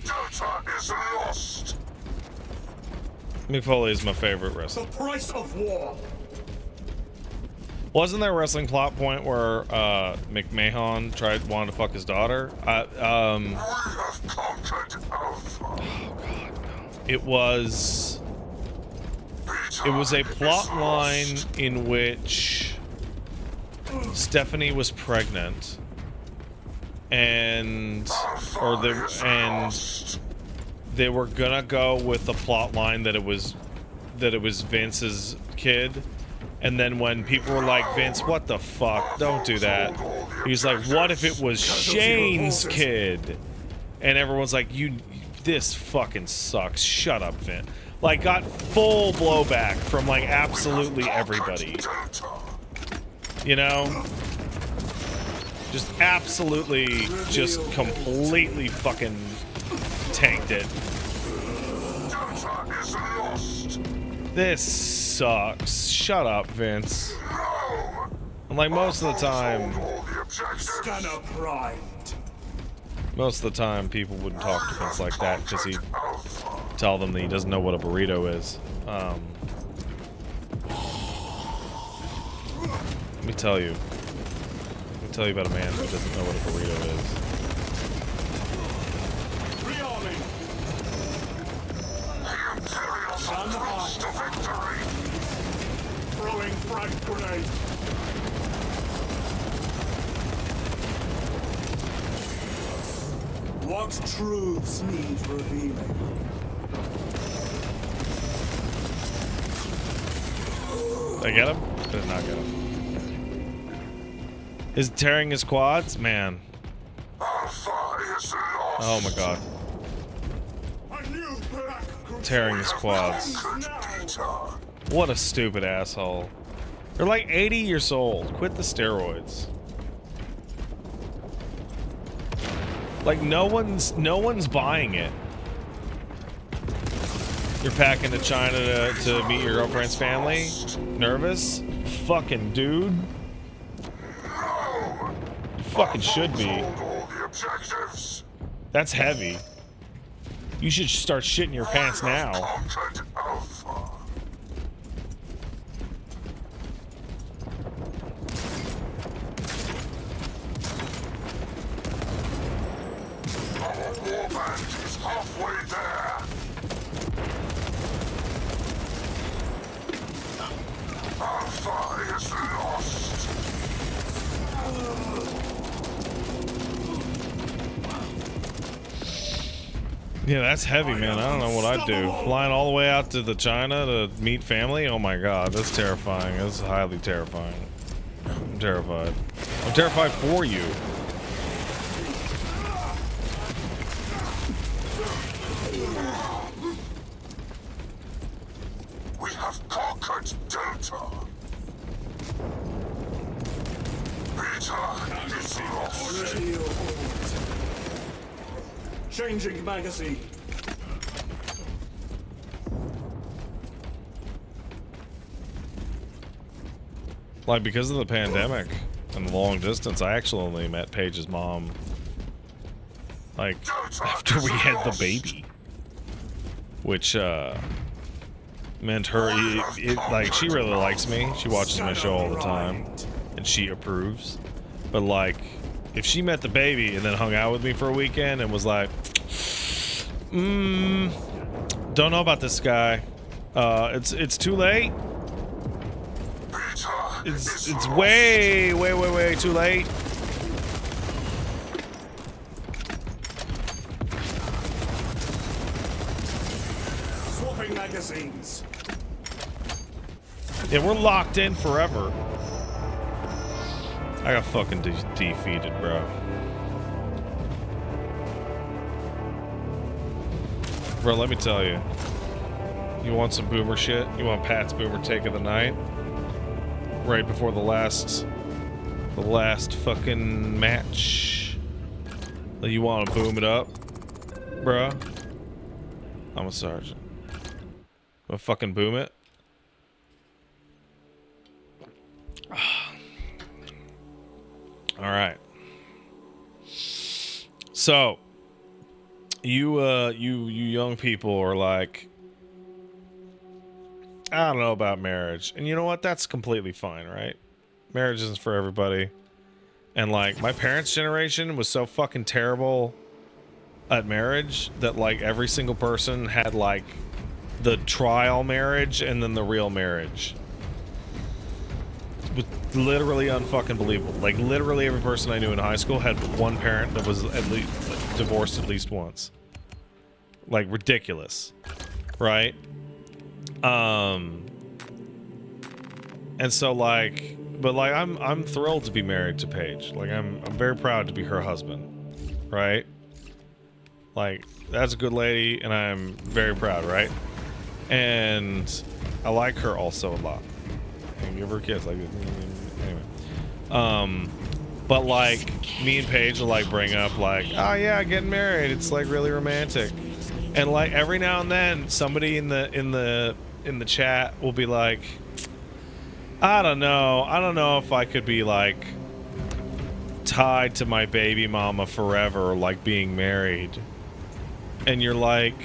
Delta is lost. Mick Foley is my favorite wrestler. The price of war. Wasn't there a wrestling plot point where McMahon wanted to fuck his daughter? We have conquered Alpha. It was a plot line in which Stephanie was pregnant, and they were gonna go with the plot line that it was Vince's kid. And then when people were like, Vince, what the fuck? Don't do that. He's like, what if it was Shane's kid? And everyone's like, this fucking sucks. Shut up, Vince. Like, got full blowback from, like, absolutely everybody. You know? Just absolutely, just completely fucking tanked it. This sucks. Shut up, Vince. And like most of the time, Scanner primed. most of the time people wouldn't talk to Vince like that because he'd tell them that he doesn't know what a burrito is. Let me tell you. Let me tell you about a man who doesn't know what a burrito is. Rearming. To victory. Throwing frag grenade. What truths need revealing? Did I get him? Did not get him. Is tearing his quads? Man. Alpha is lost. Oh my god. A new black Tearing his quads. What a stupid asshole. They're like 80 years old. Quit the steroids. Like no one's buying it. You're packing to China to meet your girlfriend's family? Nervous? Fucking dude. You fucking should be. That's heavy. You should start shitting your pants now. Warband is halfway there. Alpha is lost. Yeah, that's heavy, man. I don't know what I'd do. Flying all the way out to the China to meet family? Oh my god, that's terrifying. That's highly terrifying. I'm terrified. I'm terrified for you. We have conquered Delta. Beta is lost. Changing magazine. Like, because of the pandemic and the long distance, I actually only met Paige's mom, like, after we had the baby. Which, meant her, like, she really likes me. She watches my show all the time, and she approves. But, like, if she met the baby and then hung out with me for a weekend and was like, don't know about this guy. It's too late. It's way too late. Swapping magazines. Yeah, we're locked in forever. I got fucking defeated, bro. Bro, let me tell you. You want some boomer shit? You want Pat's boomer take of the night? Right before the last fucking match. You want to boom it up, bro? I'm a sergeant. I'm gonna fucking boom it. All right. So, you young people are like, I don't know about marriage. And you know what? That's completely fine, right? Marriage isn't for everybody. And like my parents' generation was so fucking terrible at marriage that like every single person had like the trial marriage and then the real marriage. It was literally unfucking believable. Like literally every person I knew in high school had one parent that was at least divorced at least once. Like ridiculous, right? And so like, but like I'm thrilled to be married to Paige. Like I'm very proud to be her husband, right? Like that's a good lady, and I'm very proud, right? And I like her also a lot. And give her kids, like anyway. But like me and Paige will like bring up like, oh yeah, getting married. It's like really romantic. And like every now and then, somebody in the chat will be like, I don't know if I could be like tied to my baby mama forever, like being married. And you're like,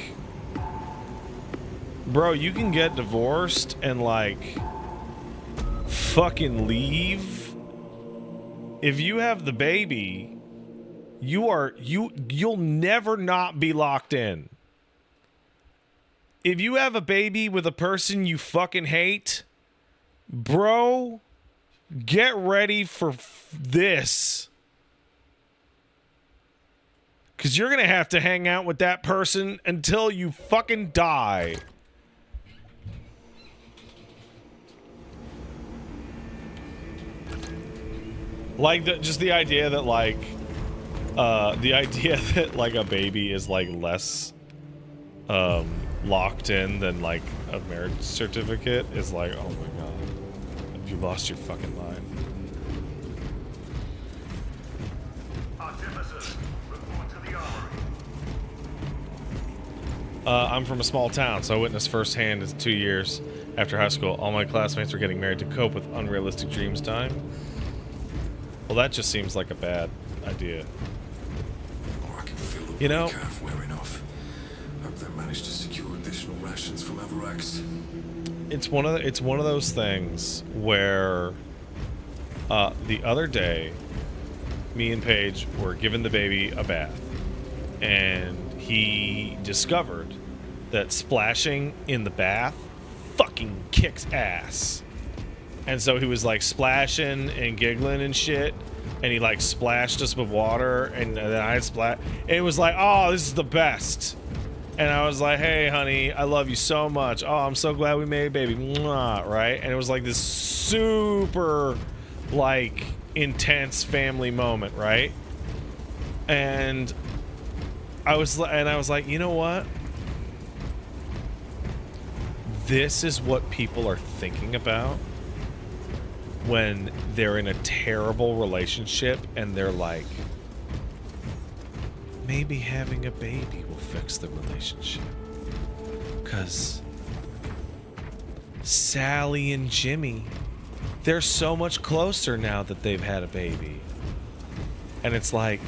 bro, you can get divorced and like fucking leave. If you have the baby, you'll never not be locked in. If you have a baby with a person you fucking hate, bro, get ready for this. Because you're going to have to hang out with that person until you fucking die. Like, just the idea that, like, a baby is, like, less, locked in than, like, a marriage certificate is like, oh my god. Have you lost your fucking mind? I'm from a small town, so I witnessed firsthand in 2 years after high school. All my classmates were getting married to cope with unrealistic dreams time. Well, that just seems like a bad idea. Oh, I can feel the you know, calf wearing off. Hope they managed to secure additional rations from Avarax. it's one of those things where the other day, me and Paige were giving the baby a bath, and he discovered that splashing in the bath fucking kicks ass. And so he was like splashing and giggling and shit, and he like splashed us with water, and then I splashed. It was like, oh, this is the best. And I was like, hey honey, I love you so much. Oh, I'm so glad we made a baby. Mwah, right? And it was like this super like intense family moment, right? And I was like, you know what? This is what people are thinking about when they're in a terrible relationship and they're like, maybe having a baby will fix the relationship. 'Cause Sally and Jimmy, they're so much closer now that they've had a baby. And it's like,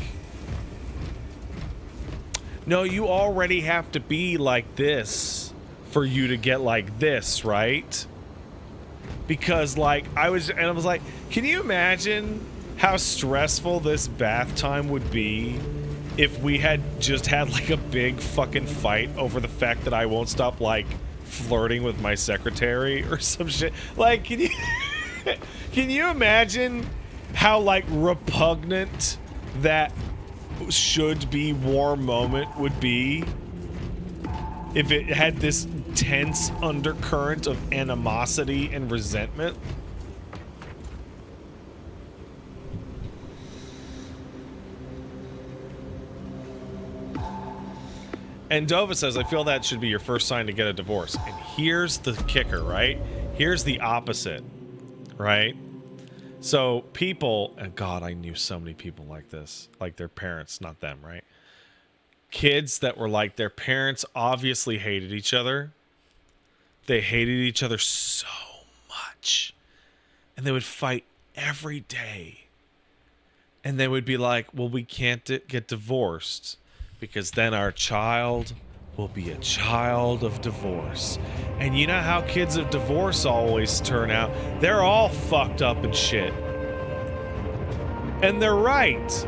no, you already have to be like this for you to get like this, right? Because like I was like, can you imagine how stressful this bath time would be if we had just had like a big fucking fight over the fact that I won't stop like flirting with my secretary or some shit? Like, can you can you imagine how like repugnant that should be warm moment would be if it had this tense undercurrent of animosity and resentment? And Dova says, I feel that should be your first sign to get a divorce. And here's the kicker, right? Here's the opposite, right? So people, and God, I knew so many people like this, like their parents, not them, right? Kids that were like, their parents obviously hated each other. They hated each other so much. And they would fight every day. And they would be like, well, we can't get divorced because then our child will be a child of divorce. And you know how kids of divorce always turn out? They're all fucked up and shit. And they're right.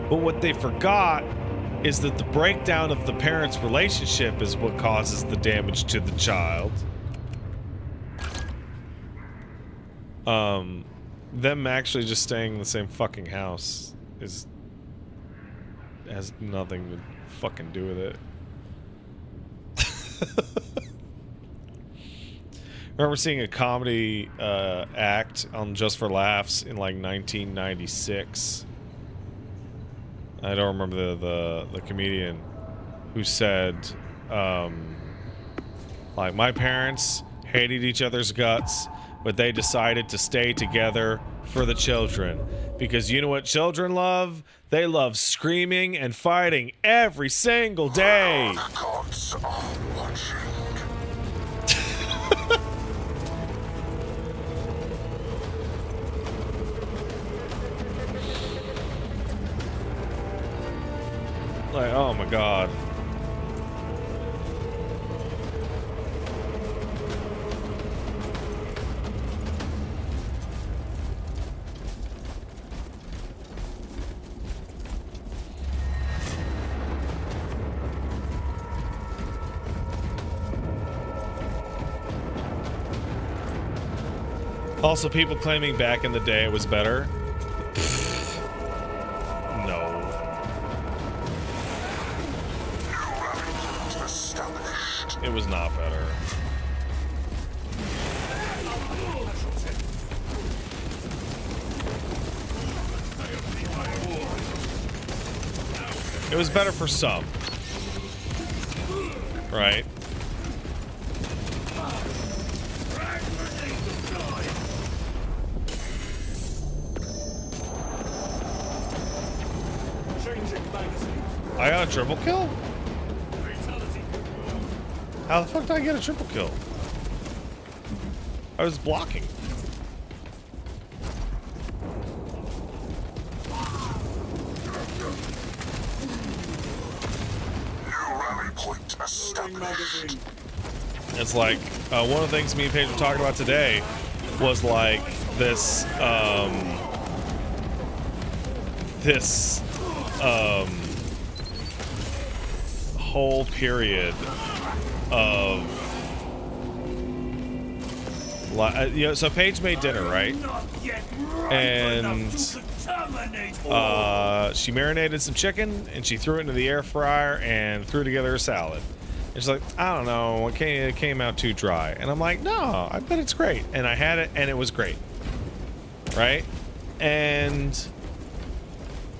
But what they forgot is that the breakdown of the parents' relationship is what causes the damage to the child. Them actually just staying in the same fucking house has nothing to fucking do with it. Remember seeing a comedy act on Just for Laughs in like 1996. I don't remember the comedian who said, like, my parents hated each other's guts, but they decided to stay together for the children. Because you know what children love? They love screaming and fighting every single day. The gods are watching. Like, oh my god. Also, people claiming back in the day it was better. No. It was not better. It was better for some. Right? I got a triple kill? How the fuck did I get a triple kill? I was blocking. It's like, one of the things me and Paige were talking about today was like this, whole period of, you know, so Paige made dinner, right? And she marinated some chicken and she threw it into the air fryer and threw together a salad. And she's like, I don't know, it came out too dry. And I'm like, no, I bet it's great. And I had it and it was great, right? And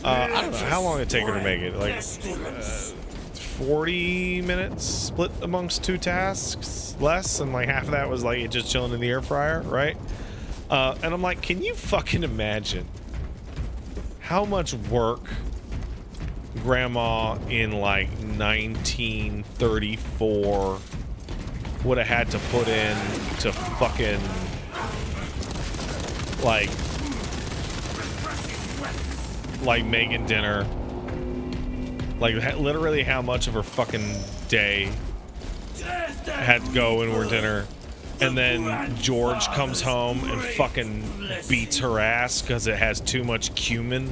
I don't know how long it take her to make it, like 40 minutes split amongst two tasks, less, and like half of that was like it just chilling in the air fryer, right? And I'm like, can you fucking imagine how much work grandma in like 1934 would have had to put in to fucking like making dinner? Like, literally how much of her fucking day had to go into her dinner. And then George comes home and fucking beats her ass because it has too much cumin.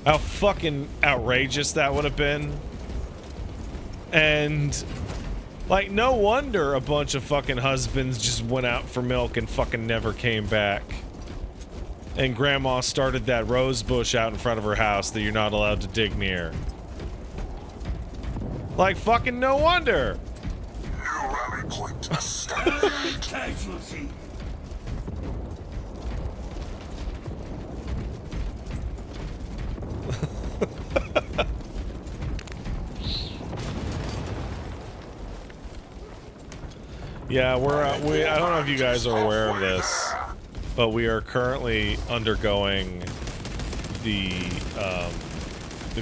How fucking outrageous that would have been. And, like, no wonder a bunch of fucking husbands just went out for milk and fucking never came back. And grandma started that rose bush out in front of her house that you're not allowed to dig near. Like, fucking no wonder. Yeah, I don't know if you guys are aware of this, but we are currently undergoing the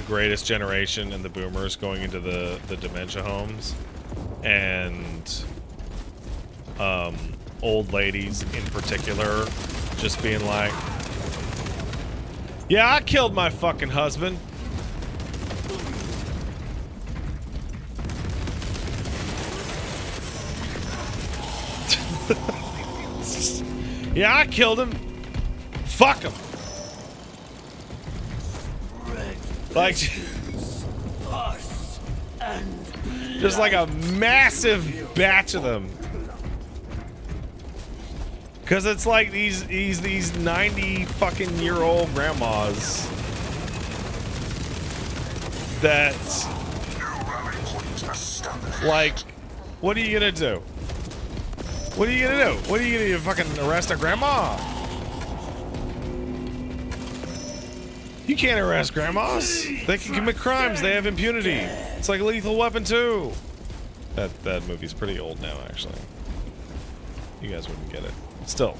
greatest generation and the boomers going into the dementia homes, and old ladies in particular just being like, yeah, I killed my fucking husband. Yeah, I killed him. Fuck him. Like, just like a massive batch of them. Because it's like these 90 fucking year old grandmas that, like, what are you gonna do? What are you gonna do? What are you gonna do? Fucking arrest a grandma? You can't arrest grandmas. They can commit crimes. They have impunity. It's like Lethal Weapon 2. That movie's pretty old now, actually. You guys wouldn't get it. Still.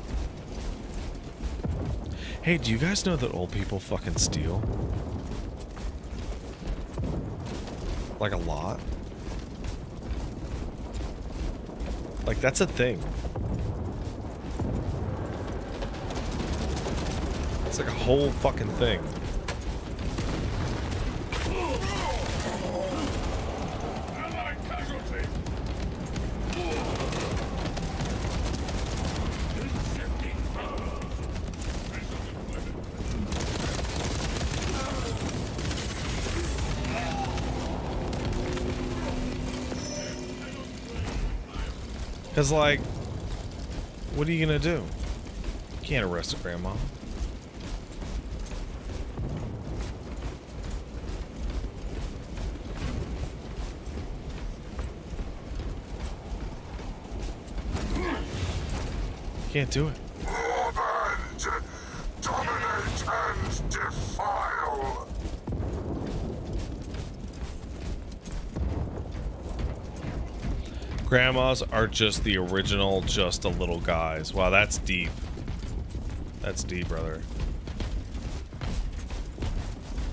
Hey, do you guys know that old people fucking steal? Like a lot? Like, that's a thing. It's like a whole fucking thing. Because, like, what are you gonna do? You can't arrest a grandma. Can't do it. Dominate and defile. Grandmas are just the original, just a little guys. Wow, that's deep. That's deep, brother.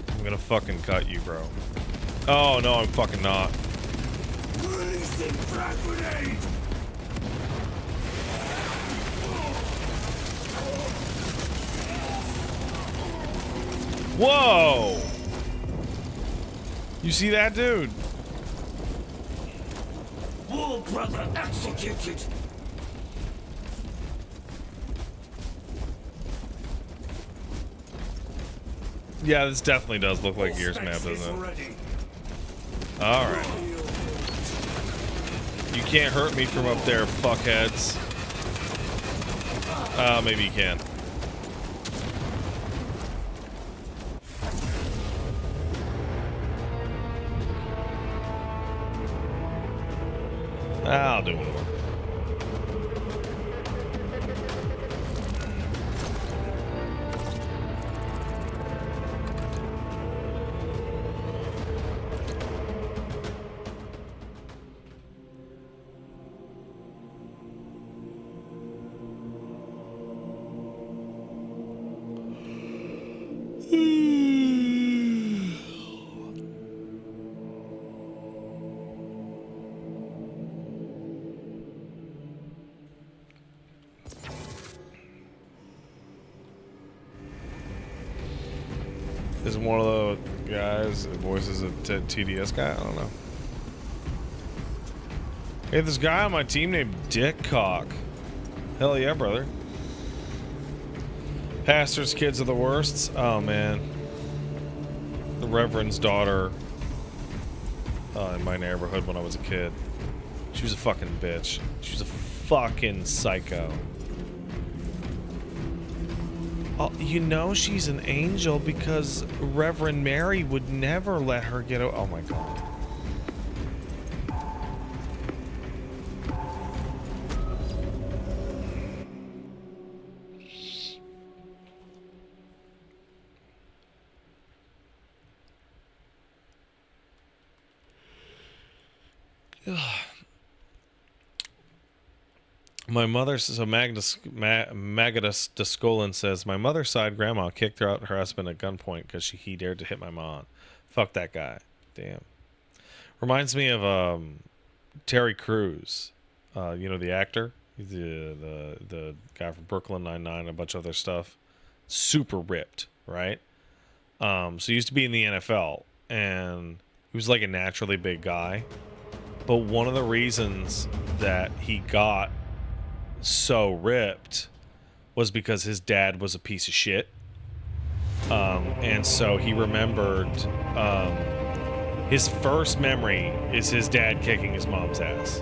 I'm gonna fucking cut you, bro. Oh, no, I'm fucking not. Releasing frag grenade! Whoa! You see that, dude? War brother executed! Yeah, this definitely does look like Gears map, doesn't it? Alright. You can't hurt me from up there, fuckheads. Maybe you can. I'll do one more. Is one of the guys that voices a TDS guy? I don't know. Hey, this guy on my team named Dick Cock. Hell yeah, brother. Pastor's kids are the worst. Oh man. The Reverend's daughter in my neighborhood when I was a kid. She was a fucking bitch. She was a fucking psycho. Oh, you know she's an angel because Reverend Mary would never let her get out. Oh my god. My mother, so Magnus Descolin says, my mother's side grandma kicked her out her husband at gunpoint because he dared to hit my mom. Fuck that guy. Damn. Reminds me of Terry Crews. You know, the actor? The guy from Brooklyn Nine-Nine and a bunch of other stuff. Super ripped, right? So he used to be in the NFL, and he was like a naturally big guy. But one of the reasons that he got so ripped was because his dad was a piece of shit. And so he remembered, his first memory is his dad kicking his mom's ass.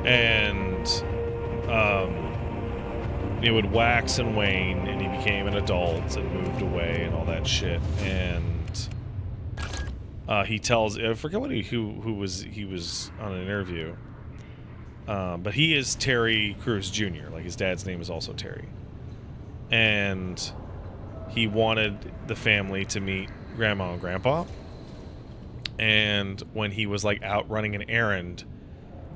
And, it would wax and wane, and he became an adult and moved away and all that shit. And, he tells, I forget what he was on an interview. But he is Terry Crews Jr. Like, his dad's name is also Terry. And he wanted the family to meet Grandma and Grandpa. And when he was, like, out running an errand,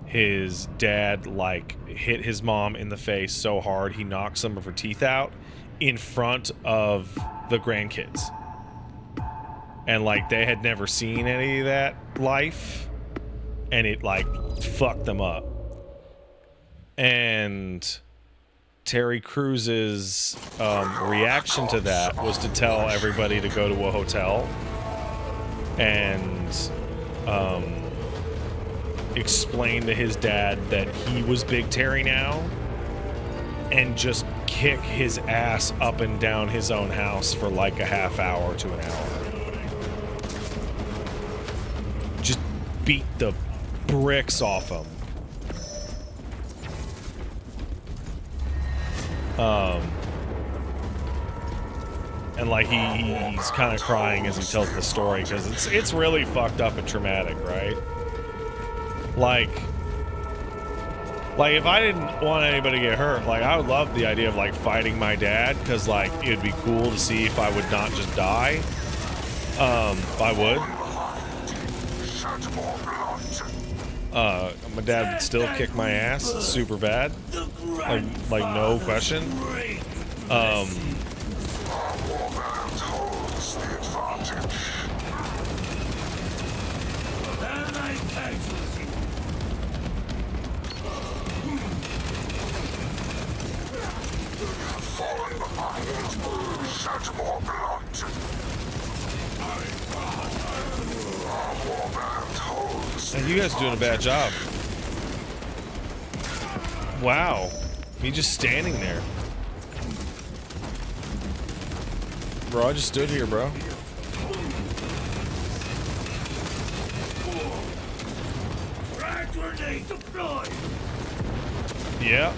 his dad, like, hit his mom in the face so hard he knocked some of her teeth out in front of the grandkids. And, like, they had never seen any of that life. And it, like, fucked them up. And Terry Crews's reaction to that was to tell everybody to go to a hotel and explain to his dad that he was Big Terry now and just kick his ass up and down his own house for like a half hour to an hour. Just beat the bricks off him. And like he's kind of crying as he tells the story because it's really fucked up and traumatic, right? Like if I didn't want anybody to get hurt, like I would love the idea of like fighting my dad because like it'd be cool to see if I would not just die. I would. My dad would still kick my ass super bad. Like no question. And you guys are doing a bad job. Wow. Me just standing there. Bro, I just stood here, bro. Yeah.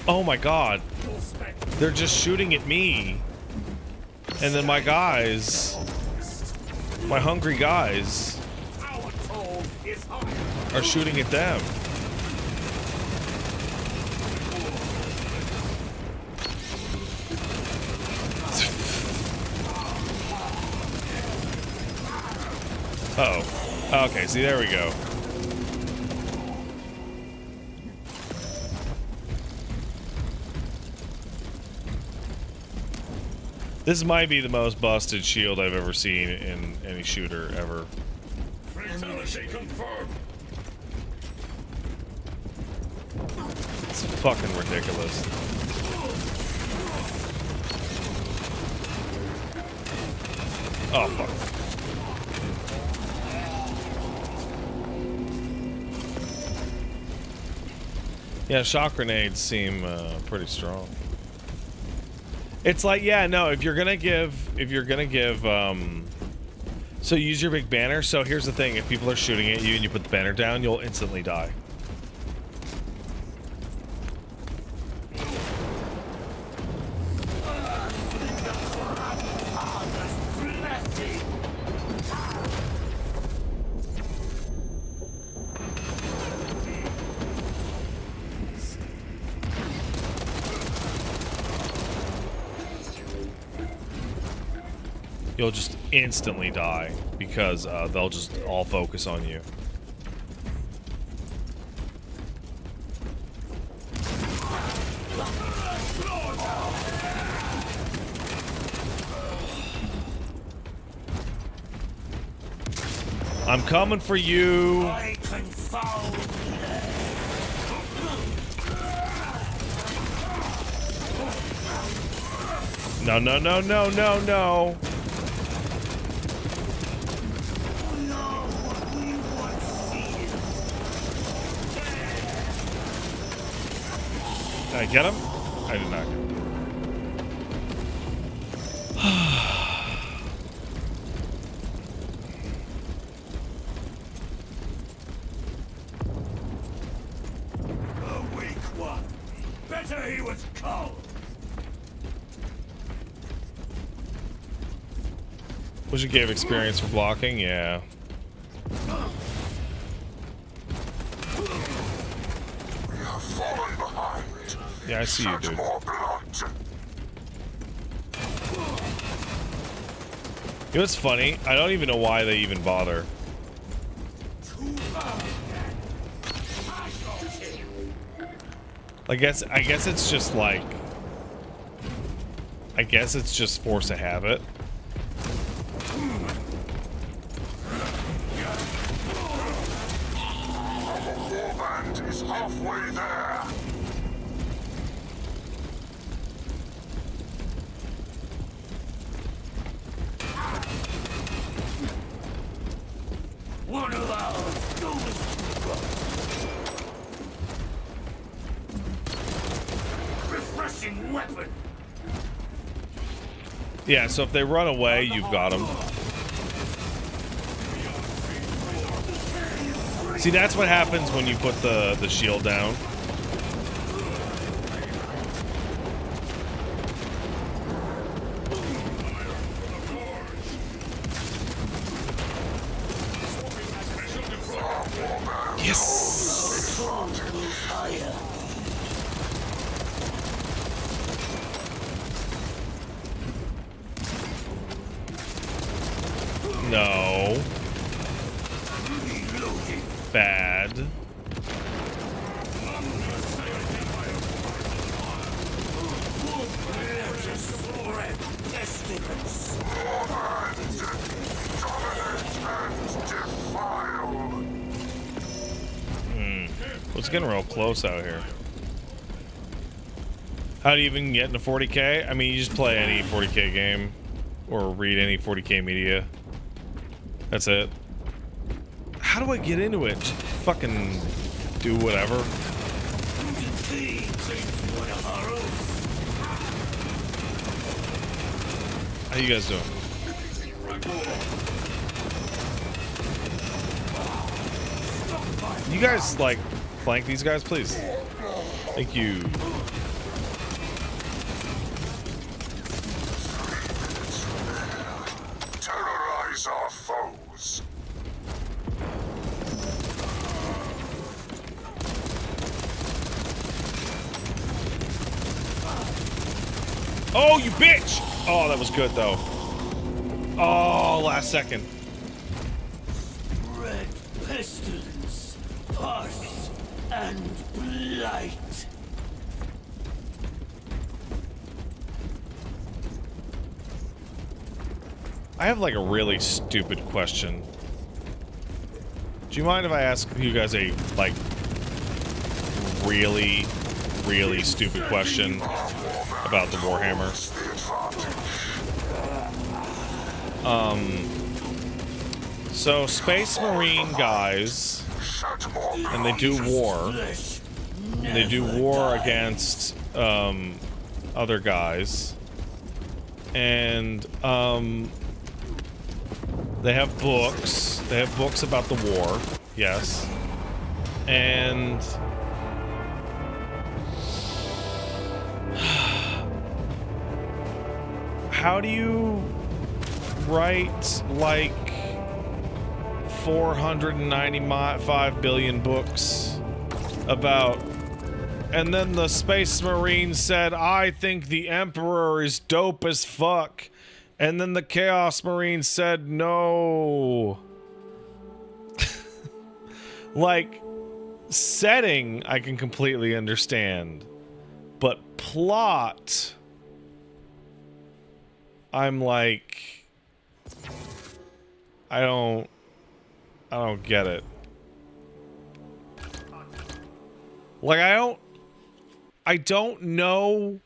Oh my god. They're just shooting at me. And then my guys, my hungry guys, are shooting at them. Oh. Okay, see, there we go. This might be the most busted shield I've ever seen in any shooter ever. It's fucking ridiculous. Oh, fuck. Yeah, shock grenades seem pretty strong. It's like, yeah, no, if you're gonna give, so use your big banner. So here's the thing, if people are shooting at you and you put the banner down, you'll instantly die. You'll just instantly die because they'll just all focus on you. I'm coming for you. No, no, no, no, no, no. Did I get him? I did not get him. A weak one. Better he was cold. Wish it gave experience for blocking, yeah. We have fallen behind. Yeah, I see you, dude. More blood. You know what's funny? I don't even know why they even bother. I guess it's just like, I guess it's just force of habit. Our warband is halfway there. One of ours goes too far. Refreshing weapon. Yeah, so if they run away, you've got them. See, that's what happens when you put the shield down. Yes! No. Bad. Well, it's getting real close out here. How do you even get into 40k? I mean, you just play any 40k game or read any 40k media. That's it. How do I get into it? Just fucking do whatever. How you guys doing? You guys, like, flank these guys, please? Thank you. Terrorize our foes. Oh, you bitch! Oh, that was good, though. Oh, last second. Red pestilence, pus, and blight. I have, like, a really stupid question. Do you mind if I ask you guys a, like, really, really stupid question about the Warhammer? So Space Marine guys, and they do war. They do war against, other guys. And, they have books. They have books about the war. Yes. And how do you write like 495 billion books about, and then the Space Marine said, I think the Emperor is dope as fuck, and then the Chaos Marine said no. Like, setting I can completely understand, but plot, I'm like, I don't get it. Like, I don't know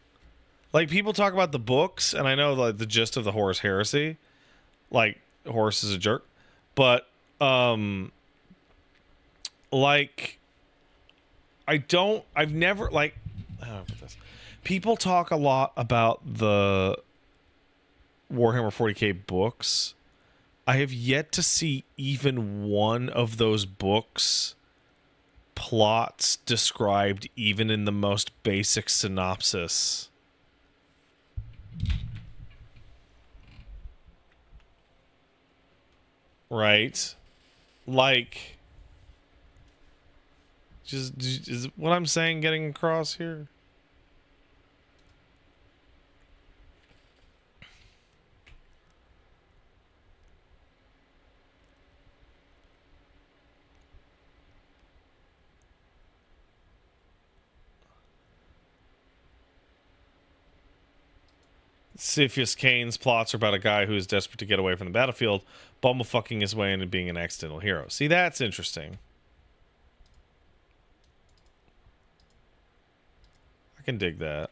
Like, people talk about the books, and I know like the gist of the Horus Heresy, like Horus is a jerk, but like I've never like how do I put this? People talk a lot about the Warhammer 40K books. I have yet to see even one of those books plots described even in the most basic synopsis. Right? Like, just is what I'm saying getting across here? Siphius Kane's plots are about a guy who is desperate to get away from the battlefield, bumblefucking his way into being an accidental hero. See, that's interesting. I can dig that.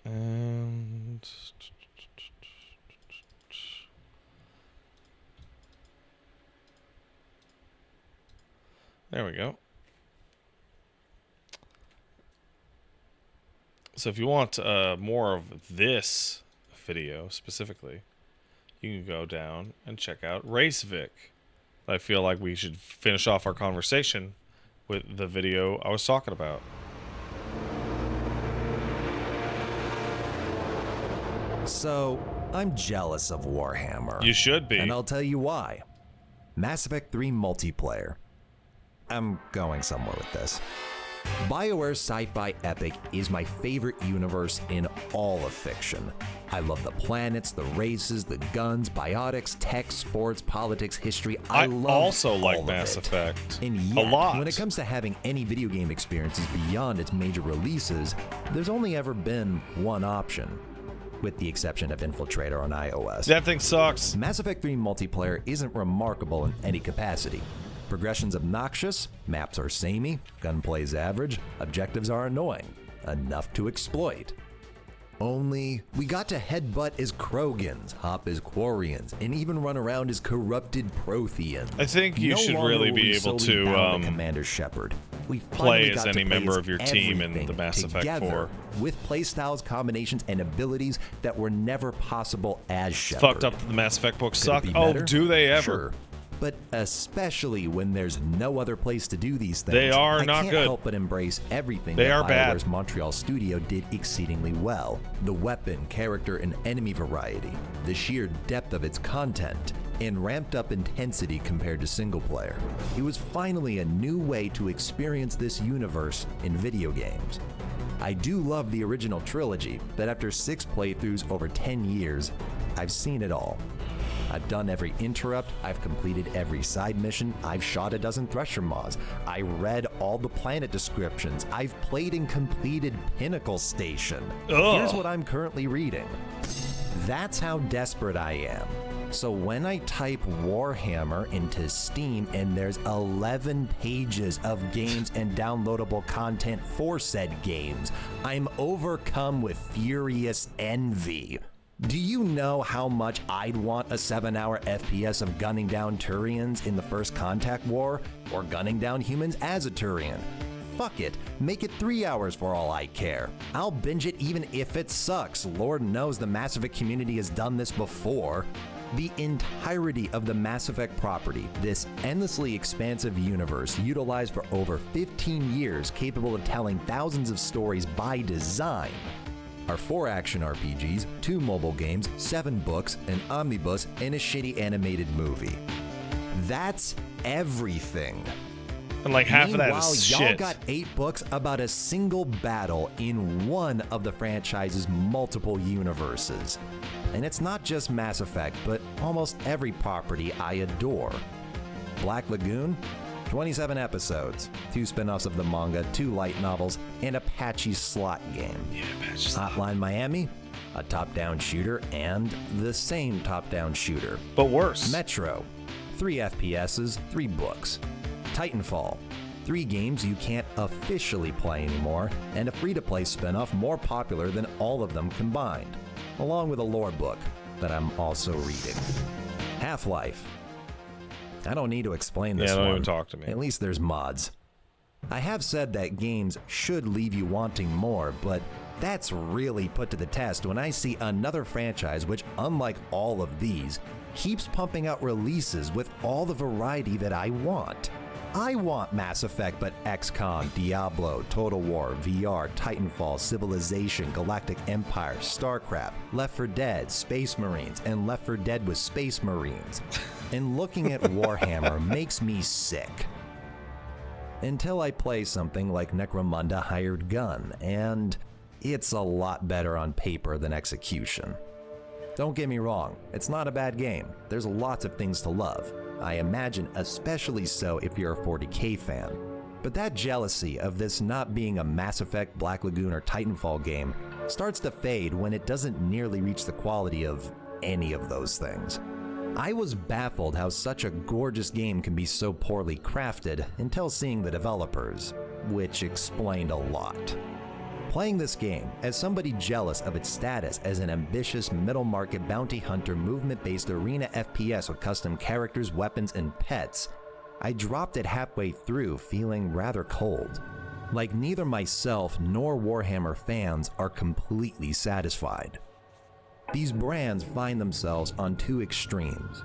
And there we go. So if you want more of this video specifically, you can go down and check out RaceVic. I feel like we should finish off our conversation with the video I was talking about. So, I'm jealous of Warhammer. You should be. And I'll tell you why. Mass Effect 3 multiplayer. I'm going somewhere with this. BioWare's sci-fi epic is my favorite universe in all of fiction. I love the planets, the races, the guns, biotics, tech, sports, politics, history. I love also like all Mass of it. Effect. And yet, a lot. when it comes to having any video game experiences beyond its major releases, there's only ever been one option. With the exception of Infiltrator on iOS. That thing sucks. Mass Effect 3 multiplayer isn't remarkable in any capacity. Progression's obnoxious, maps are samey, gunplay's average, objectives are annoying. Enough to exploit. Only, we got to headbutt as Krogans, hop as Quarians, and even run around as corrupted Protheans. I think you No should longer really will be we able solely to bound to Commander Shepard. We play finally as got to any play member as of your team in the everything Mass Effect together 4. With playstyles, combinations, and abilities that were never possible as Shepard. Fucked up that the Mass Effect books Could it suck. be Oh, better? do they ever? Sure. But especially when there's no other place to do these things, They are I not can't good. help but embrace everything They that are bad. BioWare's Montreal studio did exceedingly well. The weapon, character, and enemy variety, the sheer depth of its content, and ramped up intensity compared to single player. It was finally a new way to experience this universe in video games. I do love the original trilogy, but after 6 playthroughs over 10 years, I've seen it all. I've done every interrupt, I've completed every side mission, I've shot a dozen Thresher Maws, I read all the planet descriptions, I've played and completed Pinnacle Station. Ugh. Here's what I'm currently reading. That's how desperate I am. So when I type Warhammer into Steam and there's 11 pages of games and downloadable content for said games, I'm overcome with furious envy. Do you know how much I'd want a 7-hour FPS of gunning down Turians in the First Contact War, or gunning down humans as a Turian? Fuck it, make it 3 hours for all I care. I'll binge it even if it sucks. Lord knows the Mass Effect community has done this before. The entirety of the Mass Effect property, this endlessly expansive universe utilized for over 15 years, capable of telling thousands of stories by design, are 4 action RPGs, 2 mobile games, 7 books, an omnibus, and a shitty animated movie. That's everything. And like half of that Meanwhile, is y'all shit. got 8 books about a single battle in one of the franchise's multiple universes. And it's not just Mass Effect, but almost every property I adore. Black Lagoon? 27 episodes, 2 spin-offs of the manga, 2 light novels, and a patchy slot game. Yeah, Apache Slot. Hotline Miami? A top-down shooter and the same top-down shooter. But worse. Metro, 3 FPSs, 3 books. Titanfall, 3 games you can't officially play anymore, and a free-to-play spin-off more popular than all of them combined, along with a lore book that I'm also reading. Half-Life. I don't need to explain this Yeah, don't one. even talk to me. At least there's mods. I have said that games should leave you wanting more, but that's really put to the test when I see another franchise which, unlike all of these, keeps pumping out releases with all the variety that I want. I want Mass Effect, but XCOM, Diablo, Total War, VR, Titanfall, Civilization, Galactic Empire, StarCraft, Left 4 Dead, Space Marines, and Left 4 Dead with Space Marines. And looking at Warhammer makes me sick. Until I play something like Necromunda Hired Gun, and it's a lot better on paper than execution. Don't get me wrong, it's not a bad game. There's lots of things to love. I imagine especially so if you're a 40K fan. But that jealousy of this not being a Mass Effect, Black Lagoon, or Titanfall game starts to fade when it doesn't nearly reach the quality of any of those things. I was baffled how such a gorgeous game can be so poorly crafted until seeing the developers, which explained a lot. Playing this game as somebody jealous of its status as an ambitious middle-market bounty hunter movement-based arena FPS with custom characters, weapons, and pets, I dropped it halfway through feeling rather cold. Like neither myself nor Warhammer fans are completely satisfied. These brands find themselves on 2 extremes.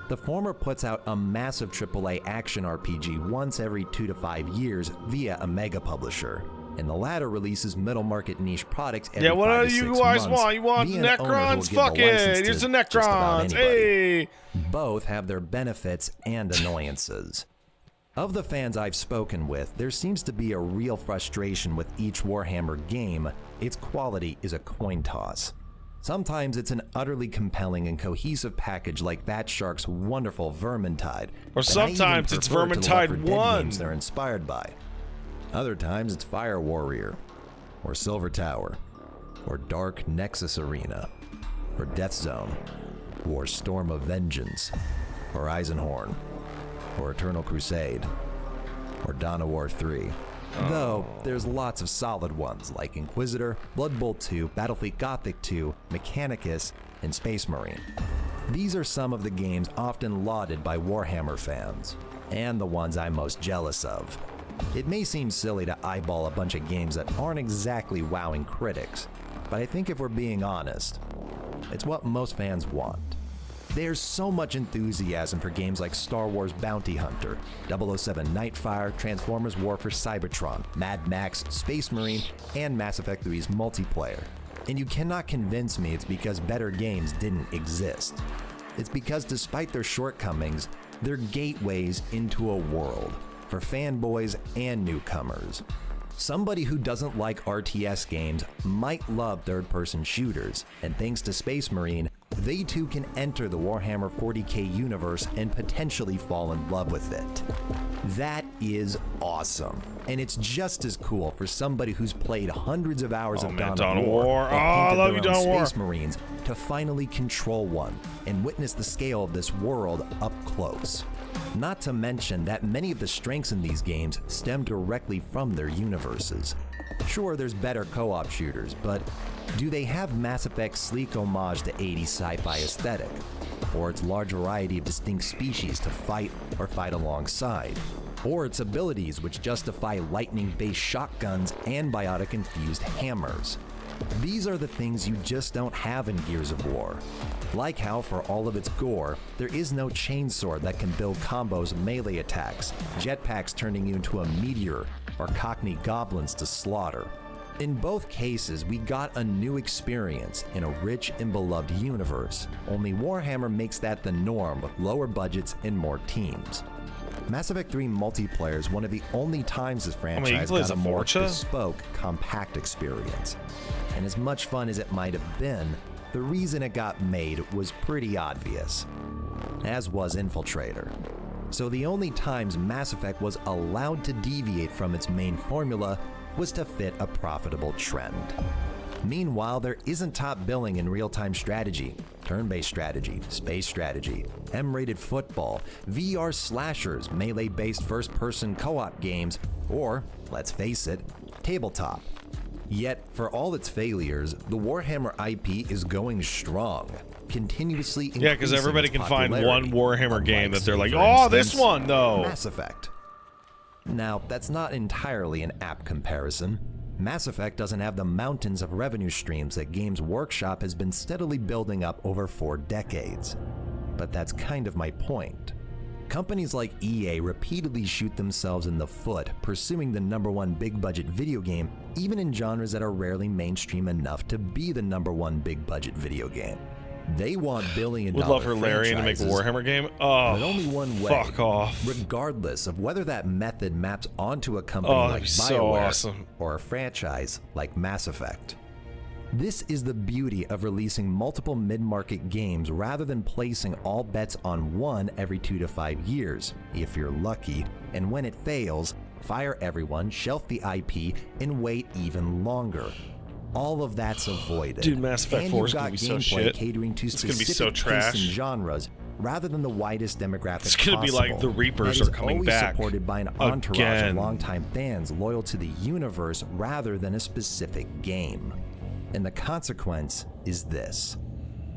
The former puts out a massive AAA action RPG once every 2 to 5 years via a mega publisher, and the latter releases middle-market niche products every 5 to 6 months. Yeah, what do you guys want? You want via an owner who will Necrons? give the Fuck license it! to Here's the just about Necrons! anybody. Hey! Both have their benefits and annoyances. Of the fans I've spoken with, there seems to be a real frustration with each Warhammer game. Its quality is a coin toss. Sometimes it's an utterly compelling and cohesive package like Fat Shark's wonderful Vermintide. Or that I even sometimes it's prefer to the Left 4 Vermintide Dead 1. games they're inspired by. Other times it's Fire Warrior, or Silver Tower, or Dark Nexus Arena, or Death Zone, or Storm of Vengeance, or Eisenhorn, or Eternal Crusade, or Dawn of War 3. Though, there's lots of solid ones like Inquisitor, Blood Bowl 2, Battlefield Gothic 2, Mechanicus, and Space Marine. These are some of the games often lauded by Warhammer fans, and the ones I'm most jealous of. It may seem silly to eyeball a bunch of games that aren't exactly wowing critics, but I think if we're being honest, it's what most fans want. There's so much enthusiasm for games like Star Wars Bounty Hunter, 007 Nightfire, Transformers War for Cybertron, Mad Max, Space Marine, and Mass Effect 3's multiplayer. And you cannot convince me it's because better games didn't exist. It's because despite their shortcomings, they're gateways into a world for fanboys and newcomers. Somebody who doesn't like RTS games might love third-person shooters, and thanks to Space Marine, they too can enter the Warhammer 40K universe and potentially fall in love with it. That is awesome, and it's just as cool for somebody who's played hundreds of hours of Dawn of War and I painted love their you, own Dawn of War. Space Marines to finally control one and witness the scale of this world up close. Not to mention that many of the strengths in these games stem directly from their universes. Sure, there's better co-op shooters, but do they have Mass Effect's sleek homage to 80s sci-fi aesthetic? Or its large variety of distinct species to fight or fight alongside? Or its abilities which justify lightning-based shotguns and biotic-infused hammers? These are the things you just don't have in Gears of War. Like how, for all of its gore, there is no chainsword that can build combos of melee attacks, jetpacks turning you into a meteor, or Cockney goblins to slaughter. In both cases, we got a new experience in a rich and beloved universe, only Warhammer makes that the norm with lower budgets and more teams. Mass Effect 3 multiplayer is one of the only times this you franchise play as got a a more Forza? bespoke, compact experience. And as much fun as it might have been, the reason it got made was pretty obvious, as was Infiltrator. So the only times Mass Effect was allowed to deviate from its main formula was to fit a profitable trend. Meanwhile, there isn't top billing in real-time strategy, turn-based strategy, space strategy, M-rated football, VR slashers, melee-based first-person co-op games, or, let's face it, tabletop. Yet, for all its failures, the Warhammer IP is going strong, continuously increasing Yeah, because everybody its can find one popularity, Warhammer game unlike, that they're say, like, for oh, this instance, one, though. Mass Effect. Now, that's not entirely an apt comparison. Mass Effect doesn't have the mountains of revenue streams that Games Workshop has been steadily building up over 4 decades. But that's kind of my point. Companies like EA repeatedly shoot themselves in the foot pursuing the #1 big-budget video game, even in genres that are rarely mainstream enough to be the #1 big-budget video game. They want billion-dollar Would love for Larian to make a franchises, Warhammer game. Oh, but only one way. fuck off. Regardless of whether that method maps onto a company Oh, like that'd be so BioWare awesome. or a franchise like Mass Effect. This is the beauty of releasing multiple mid-market games rather than placing all bets on one every 2 to 5 years, if you're lucky, and when it fails, fire everyone, shelf the IP, and wait even longer. All of that's avoided. Dude, Mass Effect and 4 you've is gonna got be so gameplay shit. catering to It's gonna be specific so tastes trash. and genres rather than the widest demographic It's gonna be like possible. the Reapers That is are coming always back supported by an entourage again. of longtime fans loyal to the universe rather than a specific game. And the consequence is this.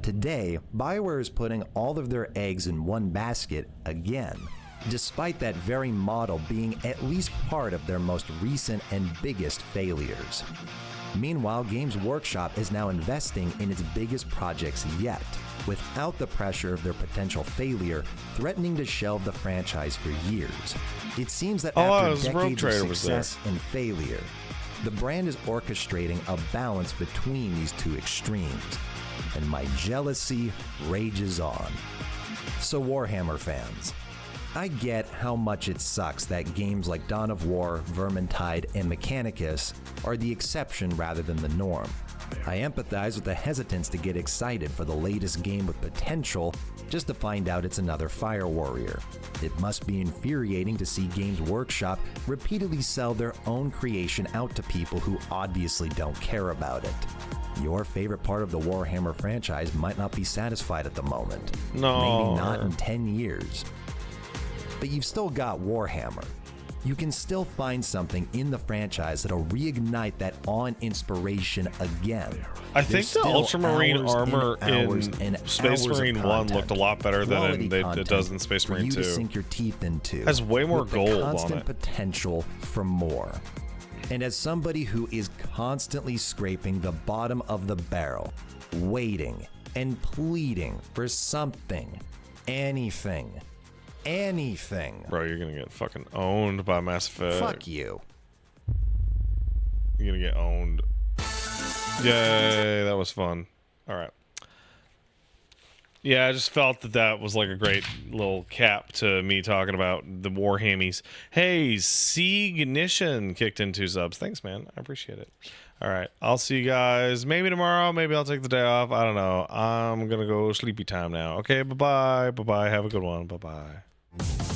Today, BioWare is putting all of their eggs in one basket again, despite that very model being at least part of their most recent and biggest failures. Meanwhile, Games Workshop is now investing in its biggest projects yet, without the pressure of their potential failure threatening to shelve the franchise for years. It seems that after Rogue decades Trader of was there. success and failure, the brand is orchestrating a balance between these two extremes, and my jealousy rages on. So Warhammer fans, I get how much it sucks that games like Dawn of War, Vermintide, and Mechanicus are the exception rather than the norm. I empathize with the hesitance to get excited for the latest game with potential just to find out it's another Fire Warrior. It must be infuriating to see Games Workshop repeatedly sell their own creation out to people who obviously don't care about it. Your favorite part of the Warhammer franchise might not be satisfied at the moment. No. Maybe not in 10 years. But you've still got Warhammer. You can still find something in the franchise that'll reignite that awe inspiration again. I think There's the still Ultramarine hours armor and hours in and Space hours of Marine 1 content, looked a lot better than quality it content does in Space for Marine you 2. to sink your teeth into. Has way more with the gold on constant it. potential for more. And as somebody who is constantly scraping the bottom of the barrel, waiting and pleading for something, anything. Bro, you're gonna get fucking owned by Mass Effect. Fuck you. You're gonna get owned. Yay, that was fun. All right. Yeah, I just felt that that was like a great little cap to me talking about the Warhammies. Hey, Signition kicked in 2 subs. Thanks, man. I appreciate it. All right. I'll see you guys maybe tomorrow. Maybe I'll take the day off. I don't know. I'm going to go sleepy time now. Okay, bye-bye. Bye-bye. Have a good one. Bye-bye.